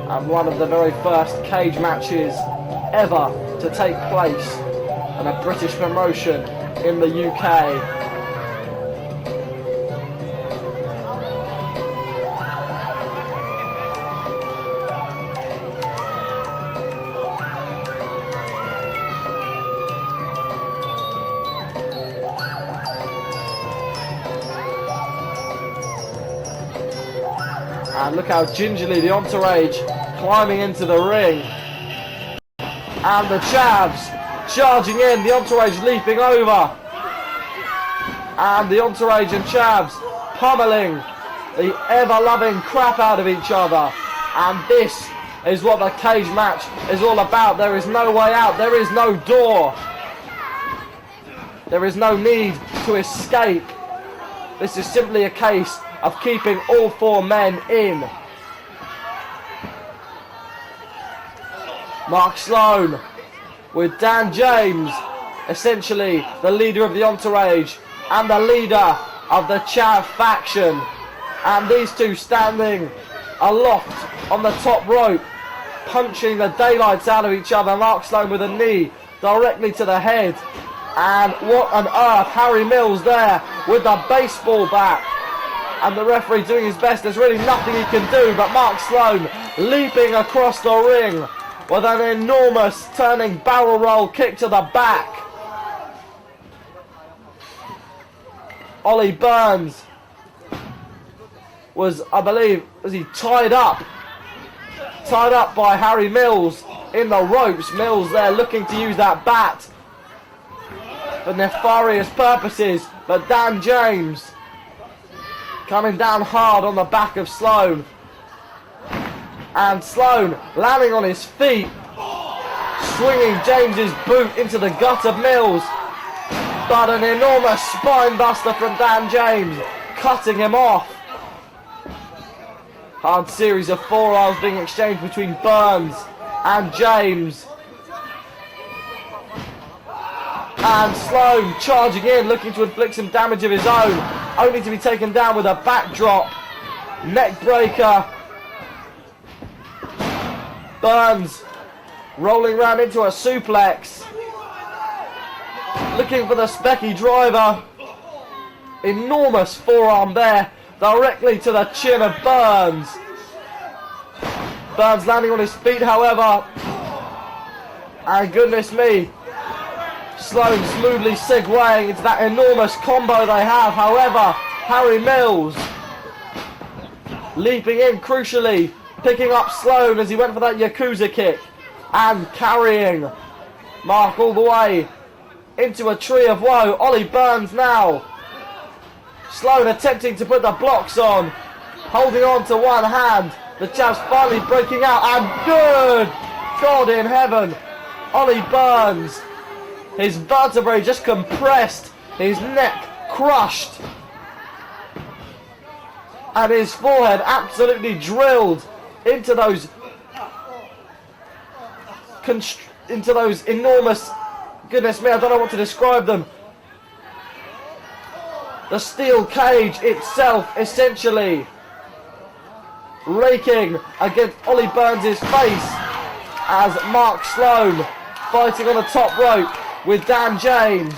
And one of the very first cage matches ever to take place in a British promotion in the UK. And look how gingerly the Entourage climbing into the ring. And the Chavs charging in, the Entourage leaping over. And the Entourage and Chavs pummeling the ever-loving crap out of each other. And this is what the cage match is all about. There is no way out, there is no door. There is no need to escape. This is simply a case of keeping all four men in. Mark Sloan with Dan James, essentially the leader of the Entourage and the leader of the Chav faction. And these two standing aloft on the top rope, punching the daylights out of each other. Mark Sloan with a knee directly to the head. And what on earth, Harry Mills there with the baseball bat. And the referee doing his best. There's really nothing he can do, but Mark Sloan leaping across the ring with an enormous turning barrel roll kick to the back. Ollie Burns was, I believe, was he tied up by Harry Mills in the ropes. Mills there looking to use that bat for nefarious purposes, but Dan James coming down hard on the back of Sloan. And Sloan landing on his feet, swinging James's boot into the gut of Mills. But an enormous spine buster from Dan James, cutting him off. Hard series of forearms being exchanged between Burns and James. And Sloan charging in, looking to inflict some damage of his own, only to be taken down with a backdrop, neck breaker. Burns rolling round into a suplex, looking for the Specky driver. Enormous forearm there, directly to the chin of Burns. Burns landing on his feet, however. And goodness me, Sloan smoothly segueing into that enormous combo they have. However, Harry Mills leaping in crucially, picking up Sloan as he went for that Yakuza kick and carrying Mark all the way into a tree of woe. Ollie Burns now. Sloan attempting to put the blocks on, holding on to one hand. The Chavs finally breaking out, and good God in heaven, Ollie Burns, his vertebrae just compressed, his neck crushed. and his forehead absolutely drilled into those enormous, goodness me, I don't know what to describe them. The steel cage itself essentially raking against Ollie Burns' face as Mark Sloan fighting on the top rope with Dan James.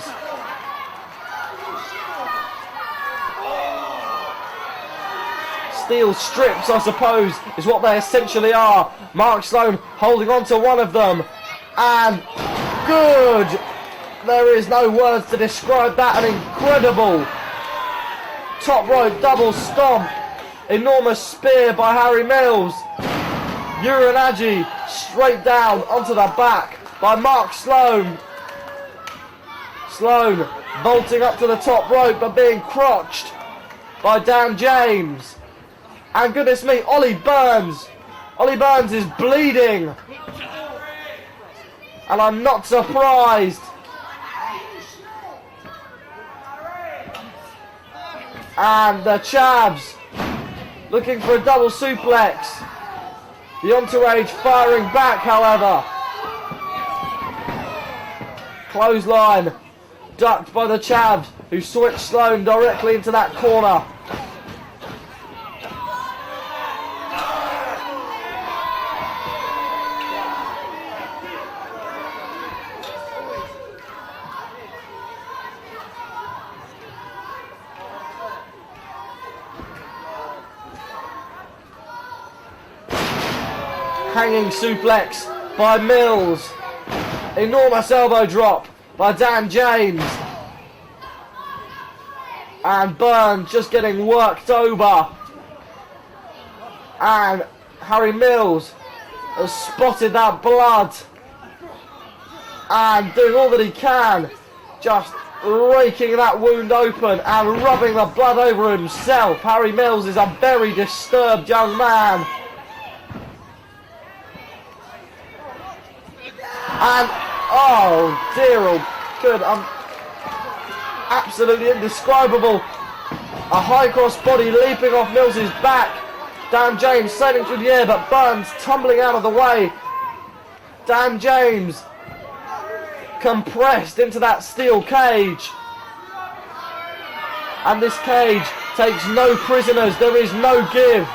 Steel strips, I suppose, is what they essentially are. Mark Sloan holding on to one of them, and good! There is no words to describe that. An incredible top rope double stomp. Enormous spear by Harry Mills. Uranagi straight down onto the back by Mark Sloan. Sloan vaulting up to the top rope but being crotched by Dan James. And goodness me, Ollie Burns. Ollie Burns is bleeding. And I'm not surprised. And the Chavs looking for a double suplex. The Entourage firing back, however. Clothesline ducked by the Chavs, who switched Sloan directly into that corner. Hanging suplex by Mills. Enormous elbow drop by Dan James. And Burns just getting worked over. And Harry Mills has spotted that blood. And doing all that he can. Just raking that wound open and rubbing the blood over himself. Harry Mills is a very disturbed young man. And, oh dear, oh good, absolutely indescribable. A high cross body leaping off Mills' back. Dan James sailing through the air, but Burns tumbling out of the way. Dan James compressed into that steel cage. And this cage takes no prisoners, there is no give.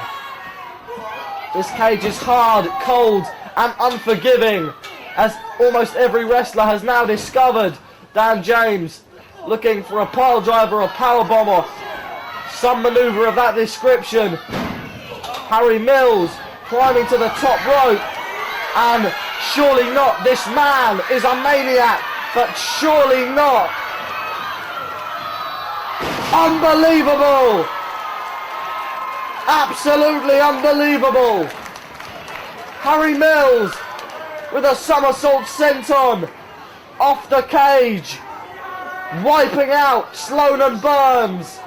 This cage is hard, cold, and unforgiving, as almost every wrestler has now discovered. Dan James looking for a pile driver, a powerbomb, or some manoeuvre of that description. Harry Mills climbing to the top rope, and surely not, this man is a maniac, but surely not. Unbelievable! Absolutely unbelievable! Harry Mills with a somersault senton off the cage, wiping out Sloan and Burns,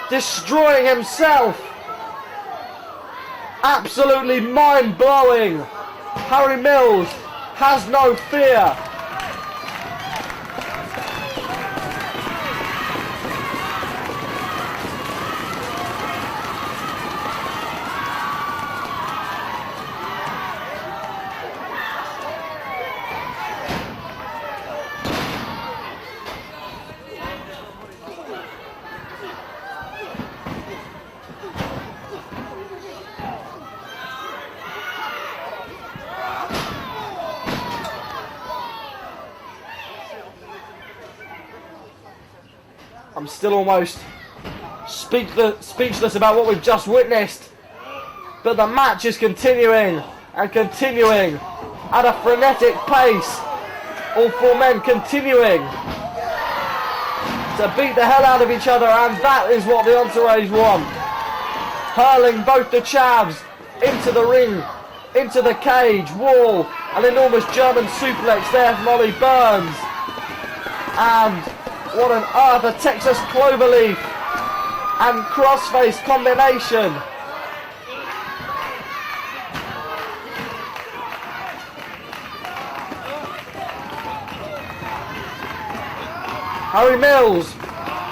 destroying himself. Absolutely mind-blowing. Harry Mills has no fear. I'm still almost speechless about what we've just witnessed. But the match is continuing and continuing at a frenetic pace. All four men continuing to beat the hell out of each other, and that is what the Entourage want. Hurling both the Chavs into the ring, into the cage, wall, an enormous German suplex there from Ollie Burns. And what on earth, a Texas cloverleaf and crossface combination. Harry Mills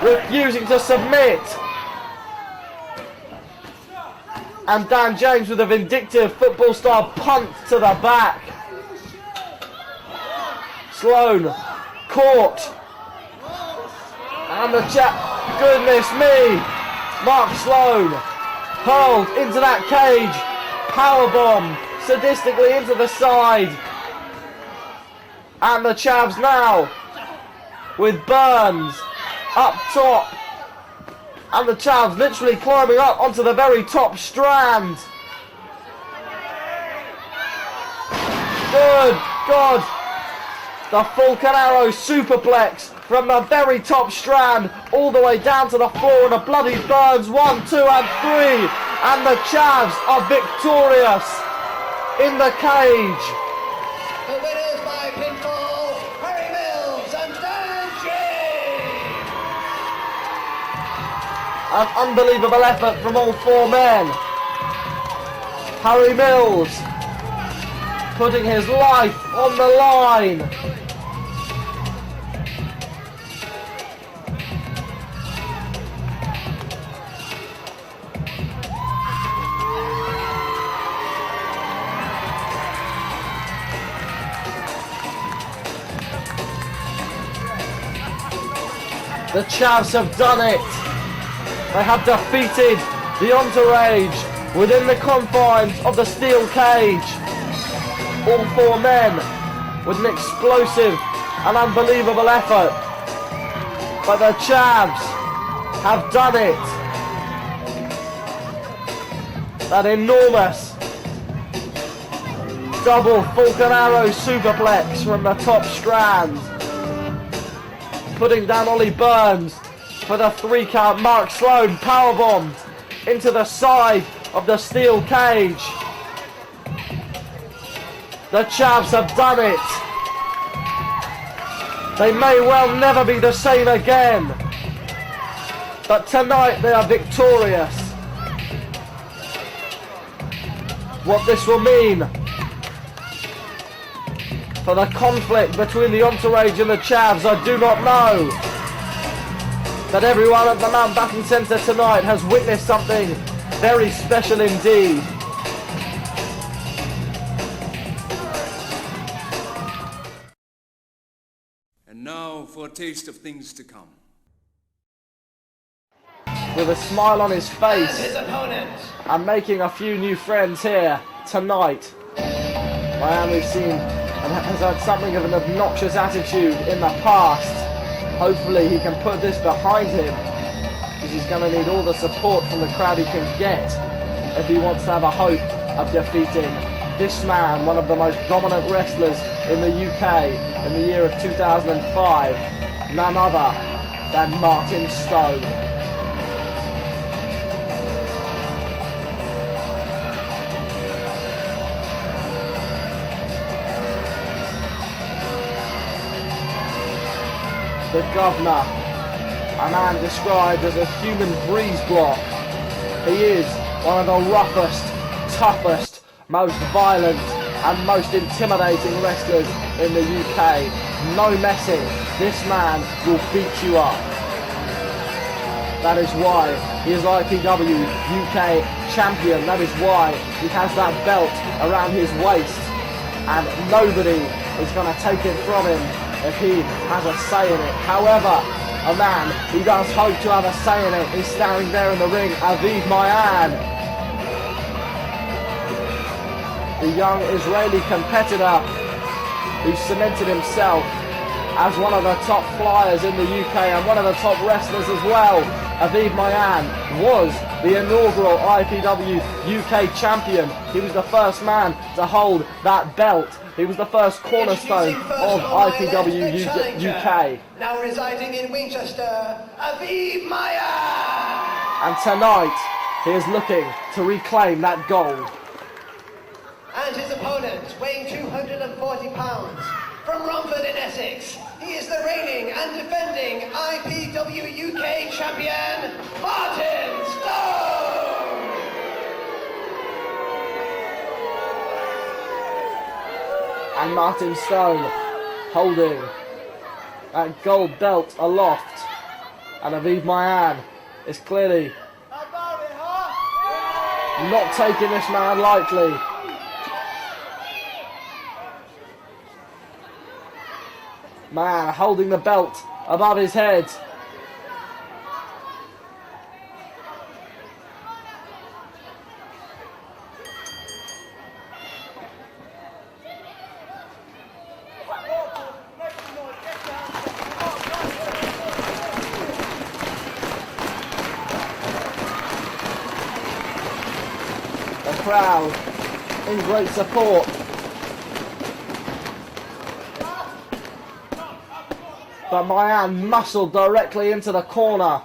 refusing to submit. And Dan James with a vindictive football style punt to the back. Sloan caught. And the goodness me. Mark Sloan hurled into that cage. Powerbomb sadistically into the side. And the Chavs now with Burns up top. And the Chavs literally climbing up onto the very top strand. Good God. The Falcon Arrow superplex from the very top strand all the way down to the floor, and a bloody Burns 1, 2 and 3. And the Chavs are victorious in the cage. The winners by pinfall, Harry Mills and Dan James. An unbelievable effort from all four men. Harry Mills putting his life on the line. The Chavs have done it. They have defeated the Entourage within the confines of the steel cage. All four men with an explosive and unbelievable effort. But the Chavs have done it. That enormous double Falcon Arrow superplex from the top strand, putting down Ollie Burns for the 3 count. Mark Sloan powerbombed into the side of the steel cage. The Chavs have done it. They may well never be the same again, but tonight they are victorious. What this will mean for the conflict between the Entourage and the Chavs, I do not know. But everyone at the Mountbatten Centre tonight has witnessed something very special indeed. And now for a taste of things to come. With a smile on his face And his opponent, and making a few new friends here tonight. Maayan, we've seen, and has had something of an obnoxious attitude in the past. Hopefully he can put this behind him, because he's going to need all the support from the crowd he can get if he wants to have a hope of defeating this man, one of the most dominant wrestlers in the UK in the year of 2005, none other than Martin Stone. The governor, a man described as a human breeze block. He is one of the roughest, toughest, most violent and most intimidating wrestlers in the UK. No messing, this man will beat you up. That is why he is IPW UK champion. That is why he has that belt around his waist, and nobody is going to take it from him if he has a say in it. However, a man who does hope to have a say in it is standing there in the ring, Aviv Maayan. The young Israeli competitor who cemented himself as one of the top flyers in the UK and one of the top wrestlers as well. Aviv Maayan was the inaugural IPW UK champion. He was the first man to hold that belt. He was the first cornerstone of IPW UK. now residing in Winchester, Aviv Maayan. And tonight, he is looking to reclaim that gold. And his opponent, weighing 240 pounds, from Romford in Essex, he is the reigning and defending IPW UK champion, Martin Stone! And Martin Stone holding that gold belt aloft. And Aviv Maayan is clearly Not taking this man lightly. Man holding the belt above his head. Crowd in great support. But Maayan muscled directly into the corner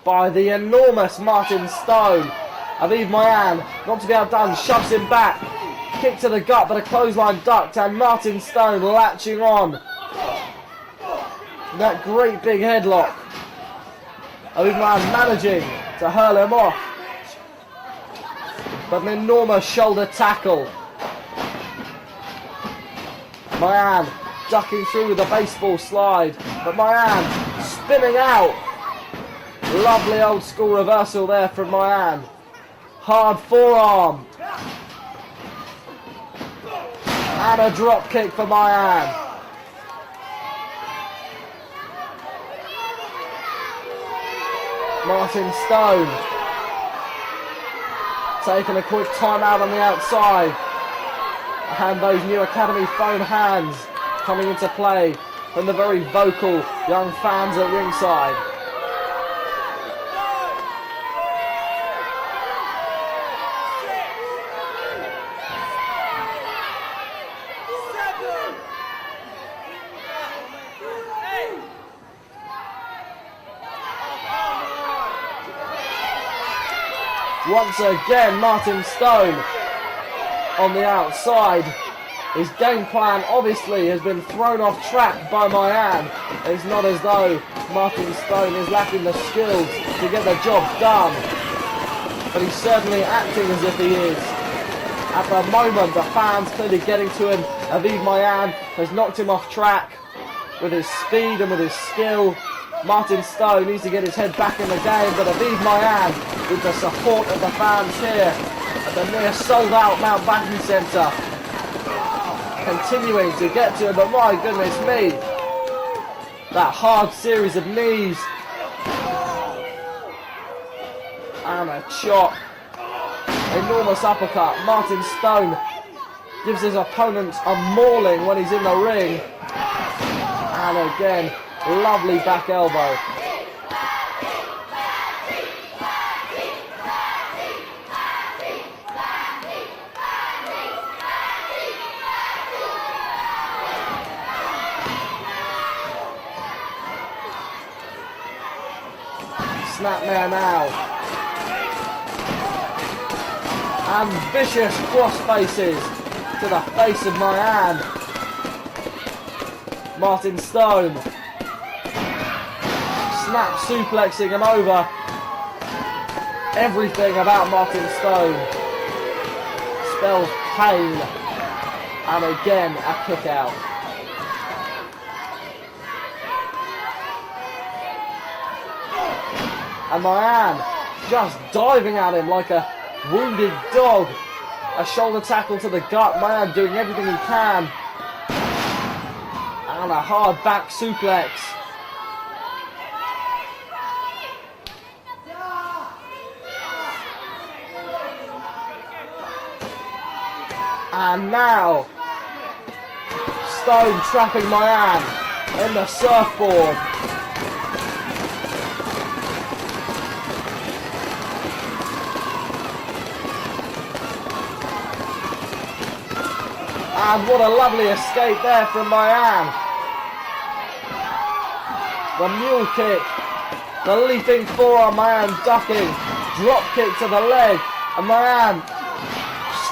by the enormous Martin Stone. Aviv Maayan, not to be outdone, shoves him back. Kick to the gut, but a clothesline ducked, and Martin Stone latching on. That great big headlock. Aviv Maayan managing to hurl him off. But an enormous shoulder tackle. Maayan ducking through with a baseball slide. But Maayan spinning out. Lovely old school reversal there from Maayan. Hard forearm. And a drop kick for Maayan. Martin Stone taking a quick time out on the outside. And those new Academy foam hands coming into play from the very vocal young fans at ringside. Once again, Martin Stone on the outside. His game plan obviously has been thrown off track by Maayan. It's not as though Martin Stone is lacking the skills to get the job done, but he's certainly acting as if he is. At the moment, the fans clearly getting to him. Aviv Maayan has knocked him off track with his speed and with his skill. Martin Stone needs to get his head back in the game, but Aviv Maayan, with the support of the fans here at the near sold-out Mountbatten Centre, continuing to get to him, but my goodness me, that hard series of knees, and a chop, enormous uppercut. Martin Stone gives his opponent a mauling when he's in the ring, and again, lovely back elbow. Snapmare now. And vicious cross faces to the face of Maayan. Martin Stone. Snap suplexing him over. Everything about Martin Stone spells pain. And again, a kick out. And Maayan just diving at him like a wounded dog. A shoulder tackle to the gut. Maayan doing everything he can. And a hard back suplex. And now, Stone trapping Maayan in the surfboard. And what a lovely escape there from Maayan. The mule kick, the leaping forearm, Maayan ducking, drop kick to the leg, and Maayan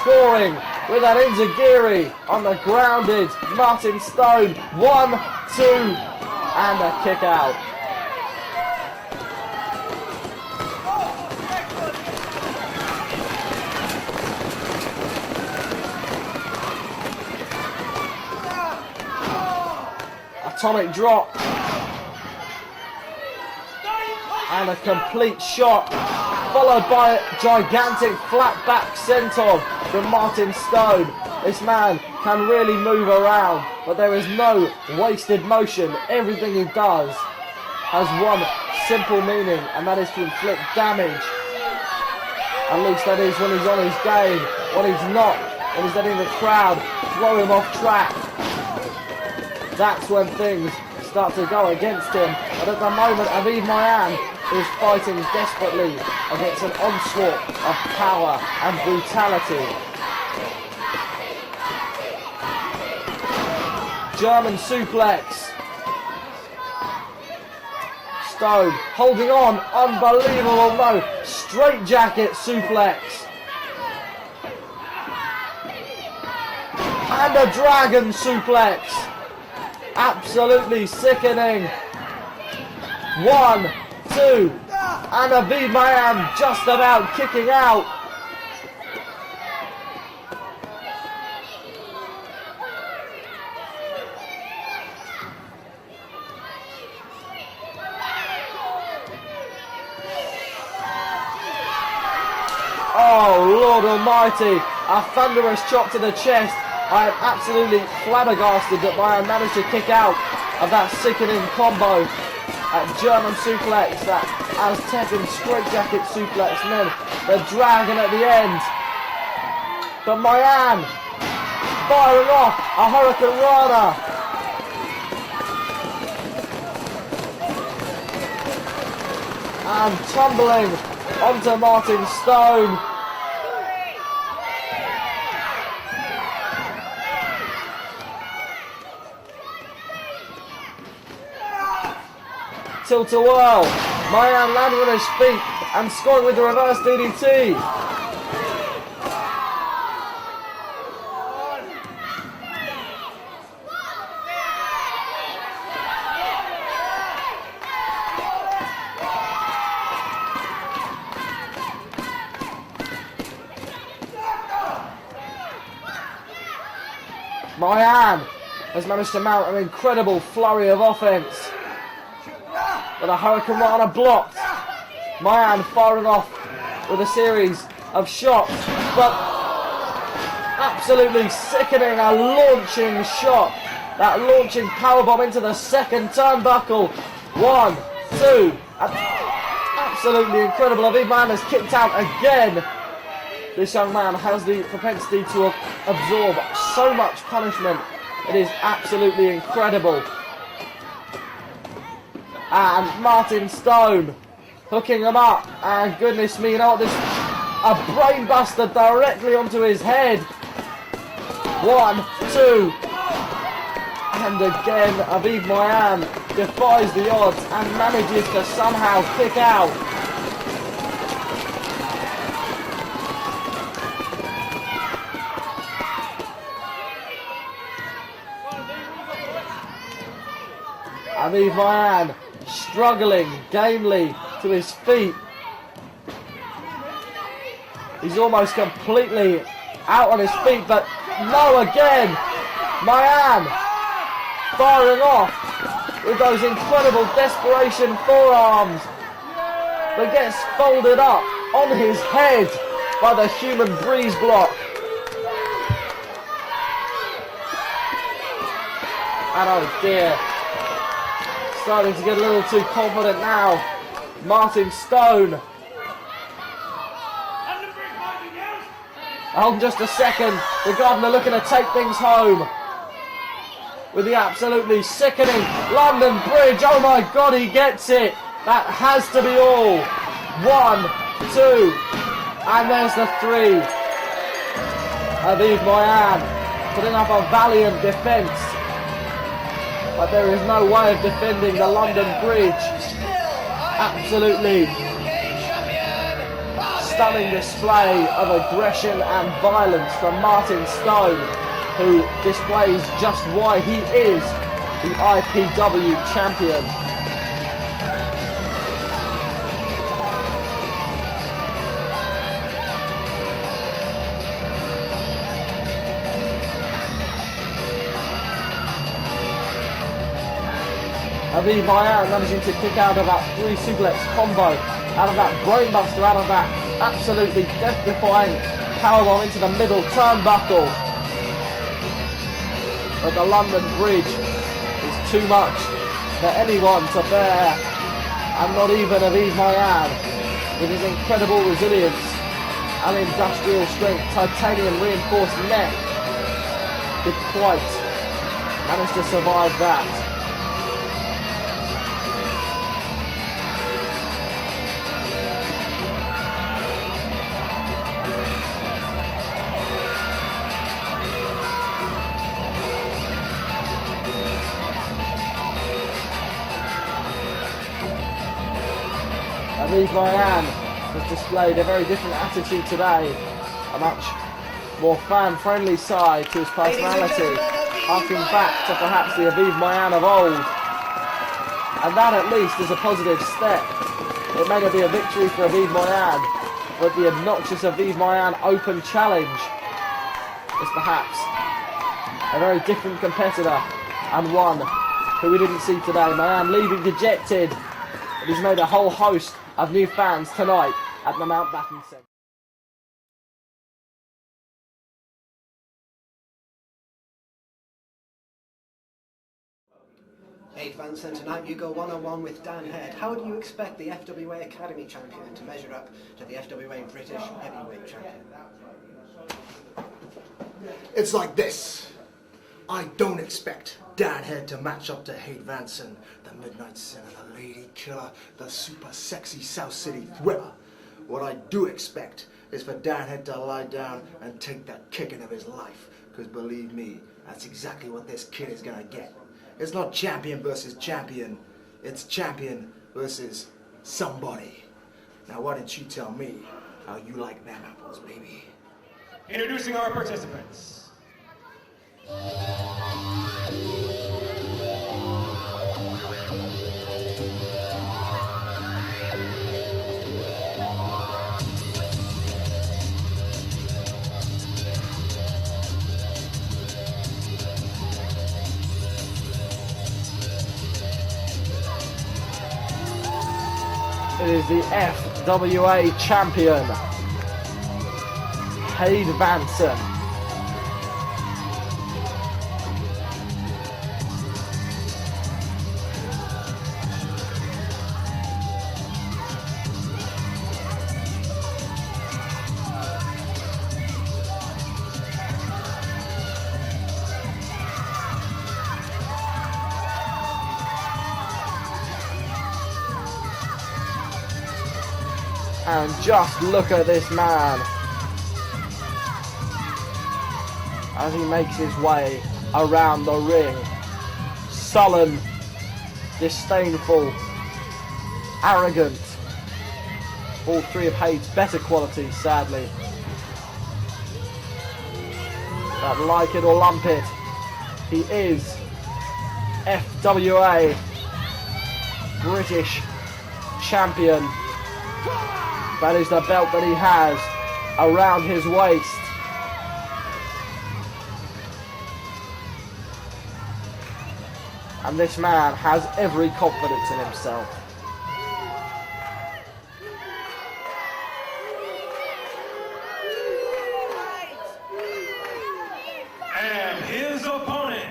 scoring with an enziguri on the grounded Martin Stone. 1, 2, and a kick out. Atomic drop. And a complete shot followed by a gigantic flat back senton from Martin Stone. This man can really move around, but there is no wasted motion. Everything he does has one simple meaning, and that is to inflict damage. At least that is when he's on his game. When he's not, when he's letting the crowd throw him off track, that's when things start to go against him. But at the moment, Aviv Maayan is fighting desperately against an onslaught of power and brutality. German suplex. Stone holding on, unbelievable, no, straight jacket suplex. And a dragon suplex. Absolutely sickening. 1, 2, and Aviv Maayan just about kicking out. Oh, Lord Almighty, a thunderous chop to the chest. I am absolutely flabbergasted that Maayan managed to kick out of that sickening combo. That German suplex, that Aztec and straitjacket suplex, and then the dragon at the end. But Maayan firing off a Hurricane Rana. And tumbling onto Martin Stone. Tilt-a-whirl. Maayan landing on his feet and scoring with the reverse DDT. Maayan has managed to mount an incredible flurry of offense. But a Hurricane Rana blocked. Maayan firing off with a series of shots, but absolutely sickening, a launching shot. That launching powerbomb into the second turnbuckle. 1, 2, absolutely incredible. Aviv Maayan has kicked out again. This young man has the propensity to absorb so much punishment. It is absolutely incredible. And Martin Stone hooking him up, and goodness me, you know what, this, a brainbuster directly onto his head. 1, 2, and again Aviv Maayan defies the odds and manages to somehow kick out. Aviv Maayan struggling gamely to his feet. He's almost completely out on his feet, but no again. Maayan firing off with those incredible desperation forearms, but gets folded up on his head by the human breeze block. And oh dear, starting to get a little too confident now. Martin Stone. Hold on just a second. The Governor looking to take things home with the absolutely sickening London Bridge. Oh my God, he gets it. That has to be all. 1, 2, and there's the 3. Aviv Maayan putting up a valiant defence. But there is no way of defending the London Bridge. Absolutely stunning display of aggression and violence from Martin Stone, who displays just why he is the IPW champion. Aviv Maayan managing to kick out of that 3 suplex combo out of that brainbuster, out of that absolutely death-defying powerbomb into the middle turnbuckle. But the London Bridge is too much for anyone to bear, and not even Aviv Maayan, with his incredible resilience and industrial strength, titanium reinforced neck, did quite manage to survive that. Aviv Maayan has displayed a very different attitude today, a much more fan-friendly side to his personality, harking back to perhaps the Aviv Maayan of old. And that at least is a positive step. It may not be a victory for Aviv Maayan, but the obnoxious Aviv Maayan Open Challenge is perhaps a very different competitor, and one who we didn't see today. Maayan leaving dejected, but he's made a whole host of new fans tonight at the Mountbatten Centre. Hey Vansen, tonight you go one-on-one with Dan Hade. How do you expect the FWA Academy champion to measure up to the FWA British heavyweight champion? It's like this. I don't expect Dan Hade to match up to Hade Vansen, the Midnight Sinner, the Lady Killer, the super sexy South City thriller. What I do expect is for Dan Hade to lie down and take that kicking of his life. Because believe me, that's exactly what this kid is gonna get. It's not champion versus champion, it's champion versus somebody. Now why don't you tell me how you like them apples, baby? Introducing our participants. It is the FWA champion, Hade Vansen. And just look at this man as he makes his way around the ring. Sullen, disdainful, arrogant. All three of Hade's better qualities, sadly. But like it or lump it, he is FWA British champion. That is the belt that he has around his waist. And this man has every confidence in himself. And his opponent.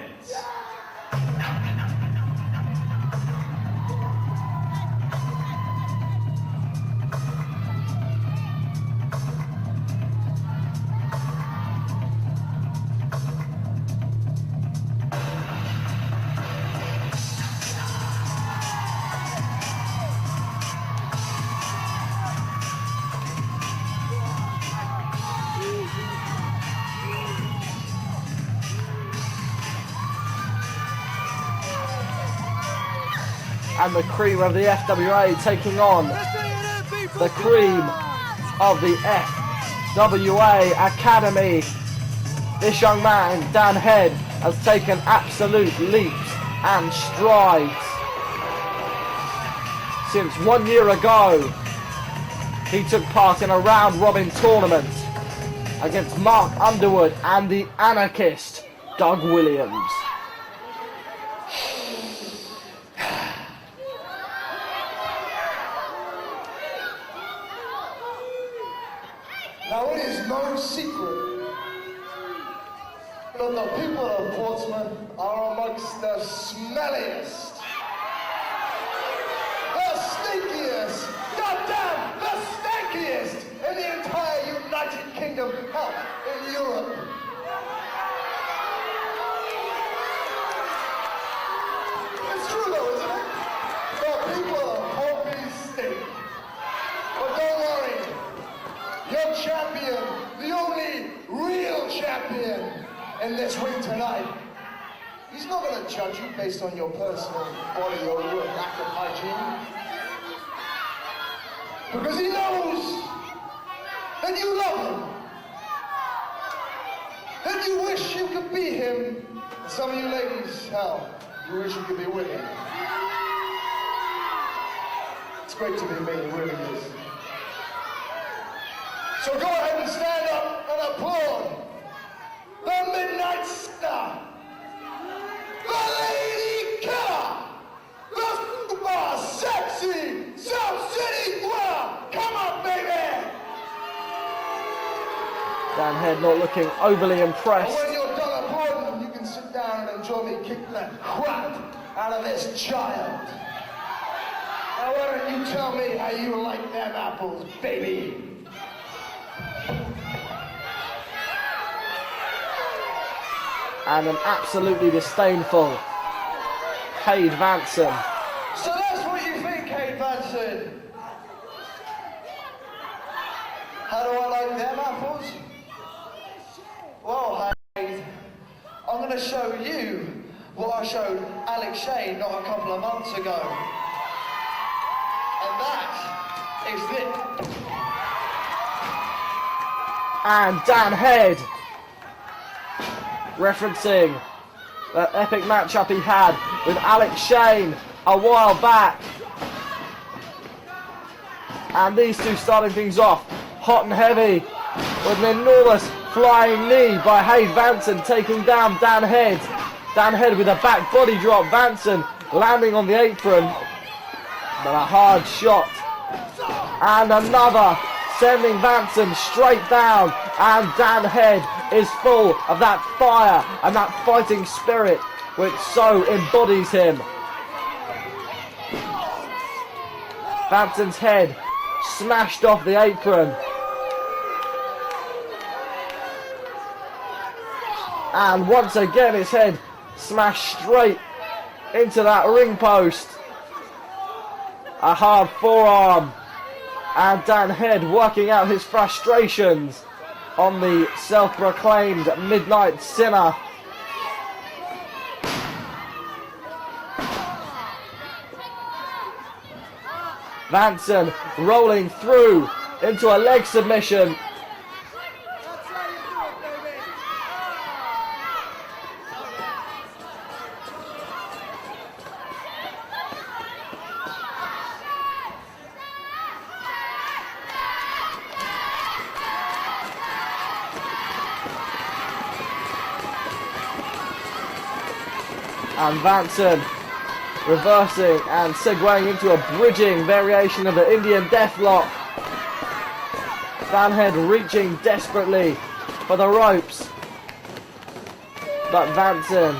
And the cream of the FWA taking on the cream of the FWA Academy. This young man, Dan Hade, has taken absolute leaps and strides. Since 1 year ago, he took part in a round-robin tournament against Mark Underwood and the anarchist Doug Williams. But the people of Portsmouth are amongst the smelliest, the stinkiest, goddamn, the stankiest in the entire United Kingdom, hell, in Europe. It's true though, isn't it? The people of Pompey stink. But don't worry, your champion, the only real champion in this ring tonight, he's not going to judge you based on your personal body or your lack of hygiene. Because he knows that you love him. That you wish you could be him. And some of you ladies, hell, you wish you could be with him. It's great to be me, it really is. So go ahead and stand up and applaud the Midnight Star, the Lady Killer, the super sexy South City Thriller. Come on, baby! Dan Head not looking overly And impressed. when you're done applauding, you can sit down and enjoy me kicking the crap out of this child. Now why don't you tell me how you like them apples, baby? And an absolutely disdainful Hade Vansen. So that's what you think, Hade Vansen? How do I like them apples? Well, Hade, I'm going to show you what I showed Alex Shane not a couple of months ago. And that is it. And Dan Head, referencing that epic matchup he had with Alex Shane a while back. And these two starting things off hot and heavy with an enormous flying knee by Hade Vansen taking down Dan Head. Dan Head with a back body drop, Vansen landing on the apron, but a hard shot. And another, sending Vansen straight down, and Dan Head is full of that fire and that fighting spirit which so embodies him. Vansen's head smashed off the apron. And once again his head smashed straight into that ring post. A hard forearm. And Dan Head working out his frustrations on the self-proclaimed Midnight Sinner. Vansen rolling through into a leg submission. And Vansen reversing and segueing into a bridging variation of the Indian Deathlock. Dan Head reaching desperately for the ropes, but Vansen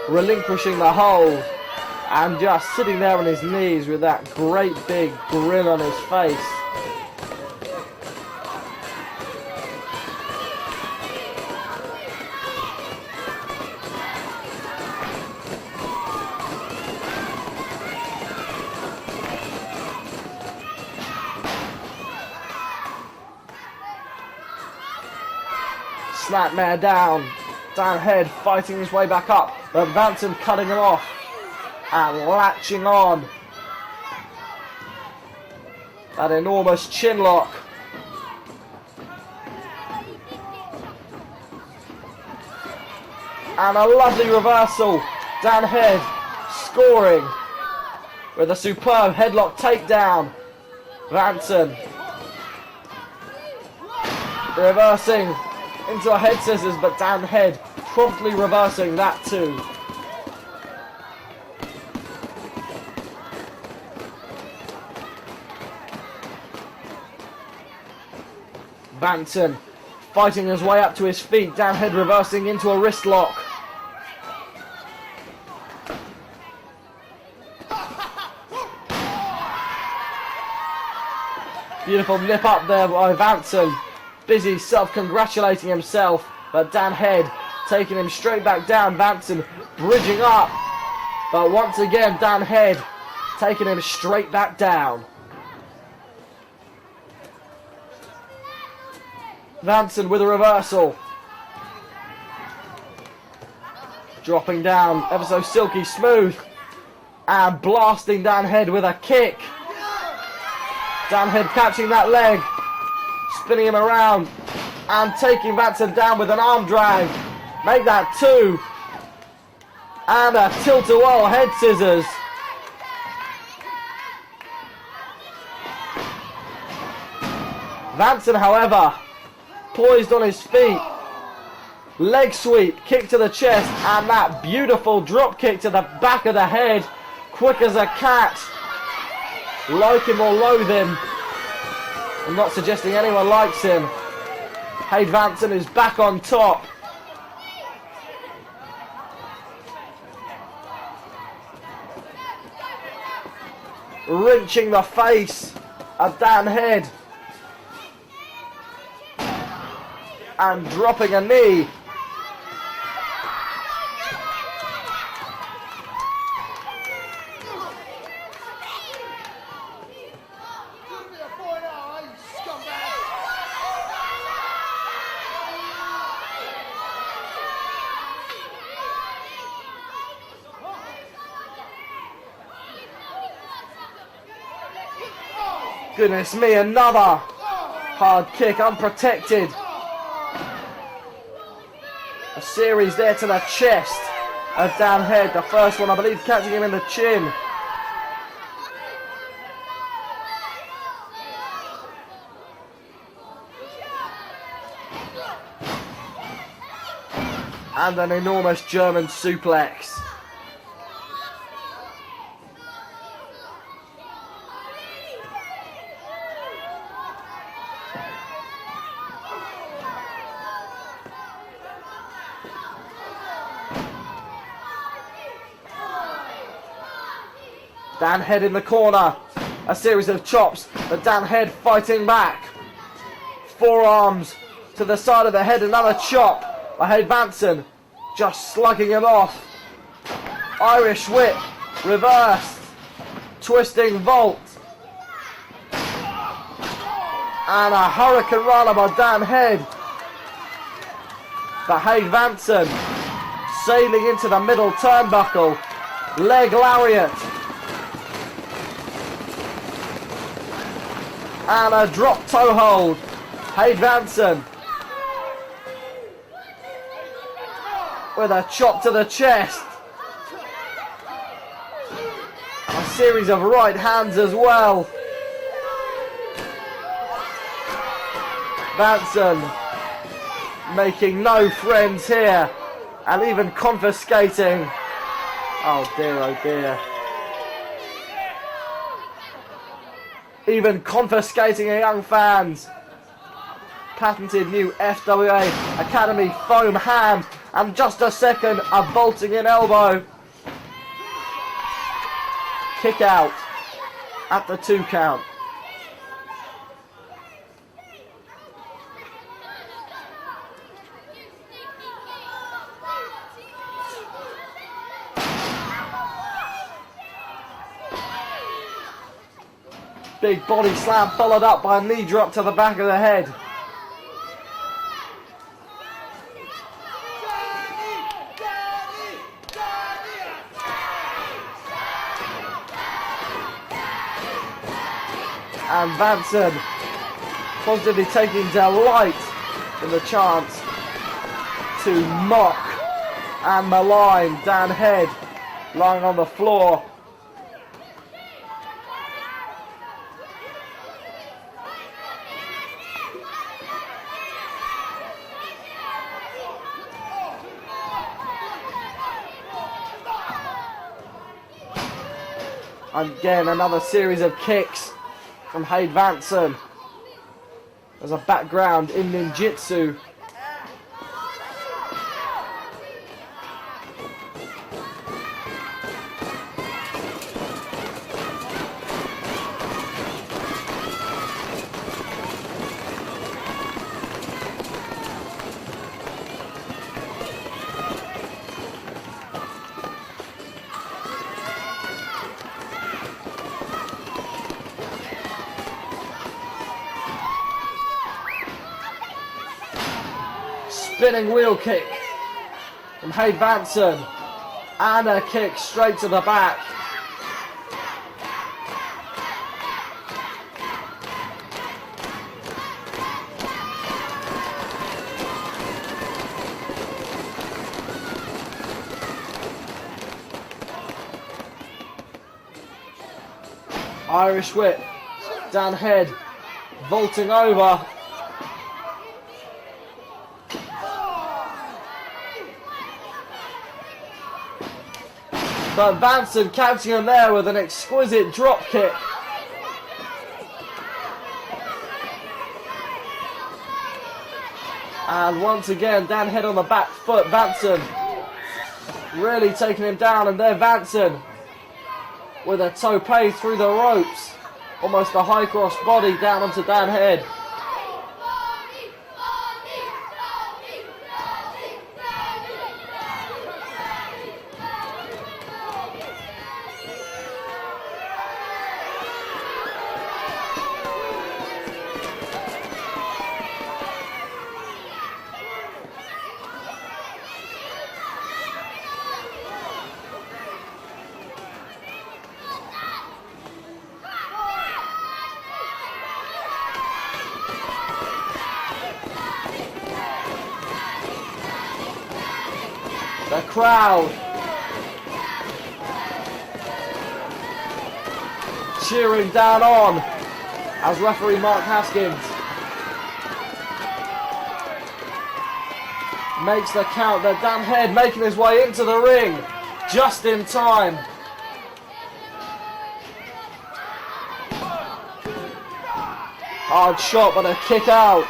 relinquishing the hold and just sitting there on his knees with that great big grin on his face. Snapmare down. Dan Head fighting his way back up, but Vansen cutting him off and latching on. That enormous chin lock. And a lovely reversal. Dan Head scoring with a superb headlock takedown. Vansen reversing into a head scissors, but Dan Head promptly reversing that too. Vansen fighting his way up to his feet. Dan Head reversing into a wrist lock. Beautiful nip up there by Vansen. Busy self-congratulating himself, but Dan Head taking him straight back down. Vansen bridging up, but once again Dan Head taking him straight back down. Vansen with a reversal. Dropping down ever so silky smooth. And blasting Dan Head with a kick. Dan Head catching that leg. Spinning him around. And taking Vansen down with an arm drag. Make that 2. And a tilt-a-whirl head scissors. Vansen, however, poised on his feet, leg sweep, kick to the chest, and that beautiful drop kick to the back of the head, quick as a cat. Like him or loathe him, I'm not suggesting anyone likes him. Hade Vansen is back on top. Wrenching the face of Dan Head. And dropping a knee. Goodness me, another hard kick, unprotected. A series there to the chest of Dan Head. The first one, I believe, catching him in the chin. And an enormous German suplex. Dan Head in the corner. A series of chops, but Dan Head fighting back. Forearms to the side of the head. Another chop by Hade Vansen. Just slugging him off. Irish whip. Reversed. Twisting vault. And a hurricane runner by Dan Head. But Hade Vansen sailing into the middle turnbuckle. Leg lariat. And a drop toe hold. Hade Vansen with a chop to the chest. A series of right hands as well. Vansen making no friends here and even confiscating. Oh dear, oh dear. Even confiscating a young fan's patented new FWA Academy foam hand. And just a second, a vaulting in elbow. Kick out at the 2 count. Big body slam followed up by a knee drop to the back of the head. And Vansen positively taking delight in the chance to mock and malign Dan Head lying on the floor. Again, another series of kicks from Hade Vansen. There's a background in ninjutsu. Spinning wheel kick from Hade Vansen, and a kick straight to the back. Irish whip, Dan Head, vaulting over. But Vansen catching him there with an exquisite drop kick. And once again, Dan Head on the back foot. Vansen really taking him down, and there Vansen with a tope through the ropes. Almost a high cross body down onto Dan Head. The crowd cheering down on as referee Mark Haskins makes the count. That Dan Head making his way into the ring just in time. Hard shot, but a kick out.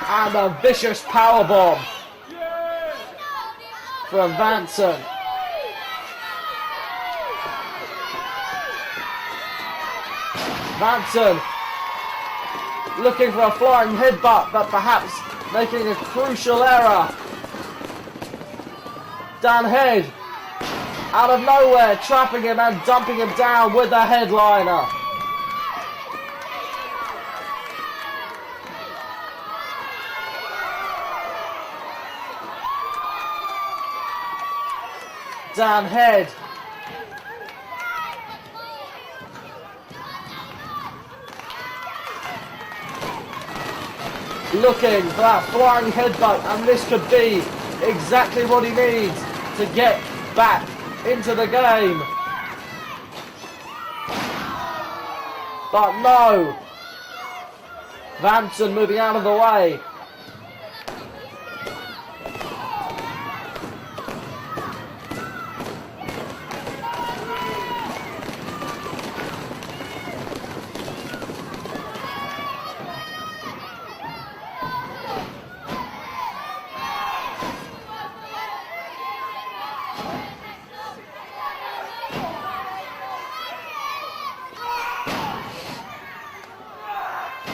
And a vicious powerbomb from Vansen. Vansen looking for a flying headbutt, but perhaps making a crucial error. Dan Head out of nowhere trapping him and dumping him down with the headliner. Dan Head looking for that flying headbutt, and this could be exactly what he needs to get back into the game. But no, Vansen moving out of the way.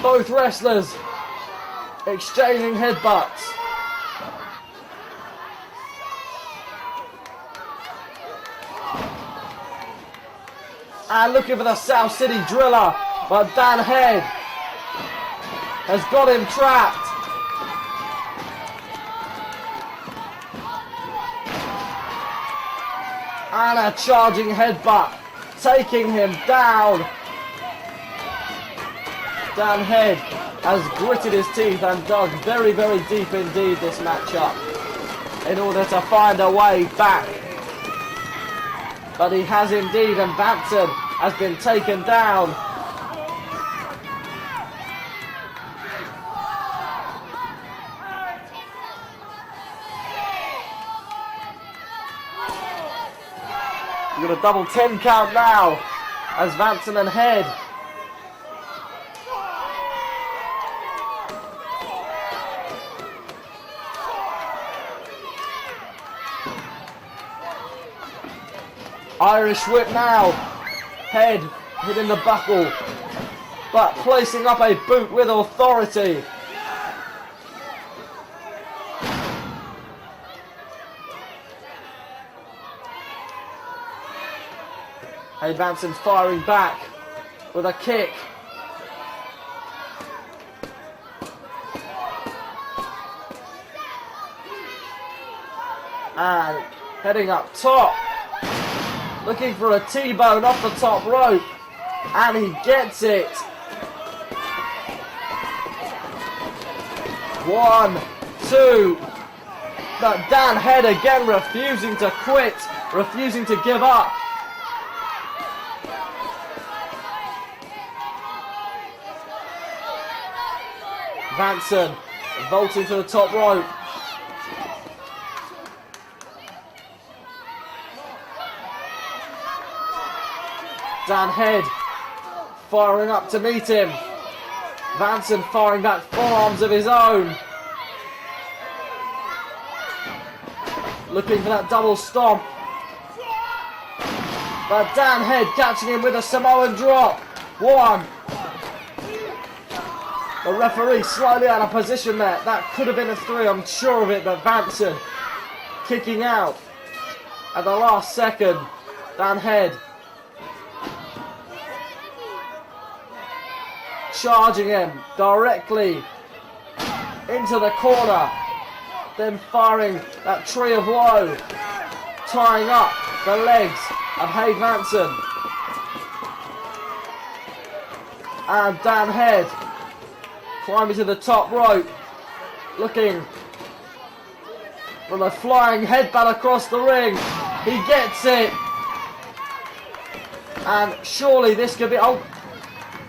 Both wrestlers exchanging headbutts. And looking for the South City Driller, but Dan Head has got him trapped. And a charging headbutt, taking him down. Dan Head has gritted his teeth and dug very, very deep indeed this matchup in order to find a way back. But he has indeed, and Vansen has been taken down. We've got a double 10 count now as Vansen and Hade. Irish whip now. Hade hitting the buckle, but placing up a boot with authority. Hade Vansen firing back with a kick. And heading up top, looking for a T-bone off the top rope, and he gets it. 1, 2, but Dan Hade again refusing to quit, refusing to give up. Vansen vaulting to the top rope. Dan Hade firing up to meet him. Vansen firing back forearms of his own. Looking for that double stomp. But Dan Hade catching him with a Samoan drop. 1. The referee slightly out of position there. That could have been a 3, I'm sure of it, but Vansen kicking out at the last second. Dan Hade charging him directly into the corner, then firing that tree of woe, tying up the legs of Hade Vansen. And Dan Hade climbing to the top rope, looking from a flying headbutt across the ring. He gets it, and surely this could be. Hold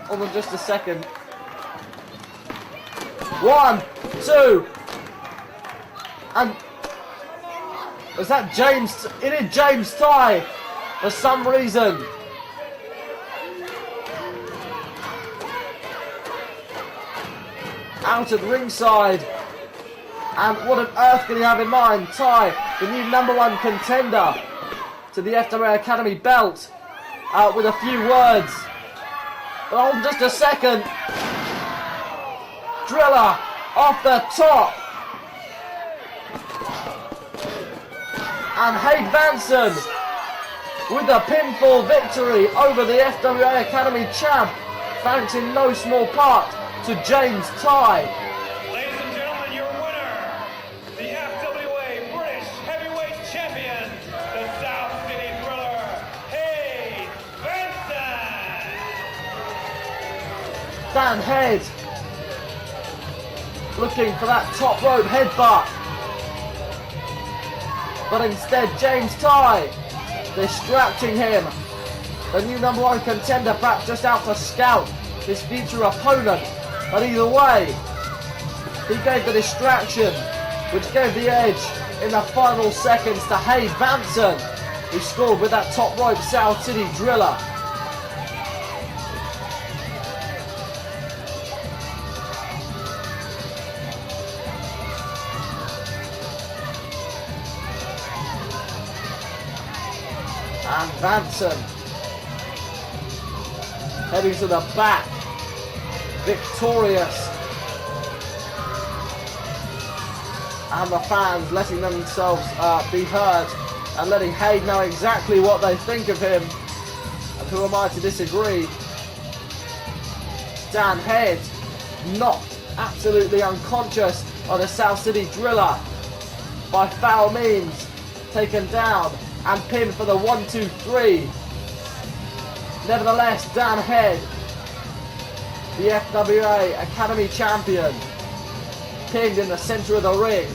on just a second. 1, 2, and was that James? It is James Tighe for some reason. Out at ringside, and what on earth can he have in mind? Tighe, the new #1 contender to the FWA Academy belt, with a few words. But hold on just a second. Driller off the top, and Hade Vansen with a pinfall victory over the FWA Academy champ, thanks in no small part to James Tighe. Ladies and gentlemen, your winner, the FWA British Heavyweight Champion, the South City Thriller, Hade Vansen. Dan Hade looking for that top rope headbutt, but instead James Tighe distracting him. The new #1 contender, perhaps just out to scout his future opponent. But either way, he gave the distraction, which gave the edge in the final seconds to Hade Vansen, who scored with that top rope South City driller. And Vansen heading to the back, victorious, and the fans letting themselves be heard and letting Hade know exactly what they think of him. And who am I to disagree? Dan Hade knocked absolutely unconscious by the South City driller, by foul means taken down and pinned for the 1, 2, 3. Nevertheless, Dan Hade, the FWA Academy champion, pinned in the centre of the ring.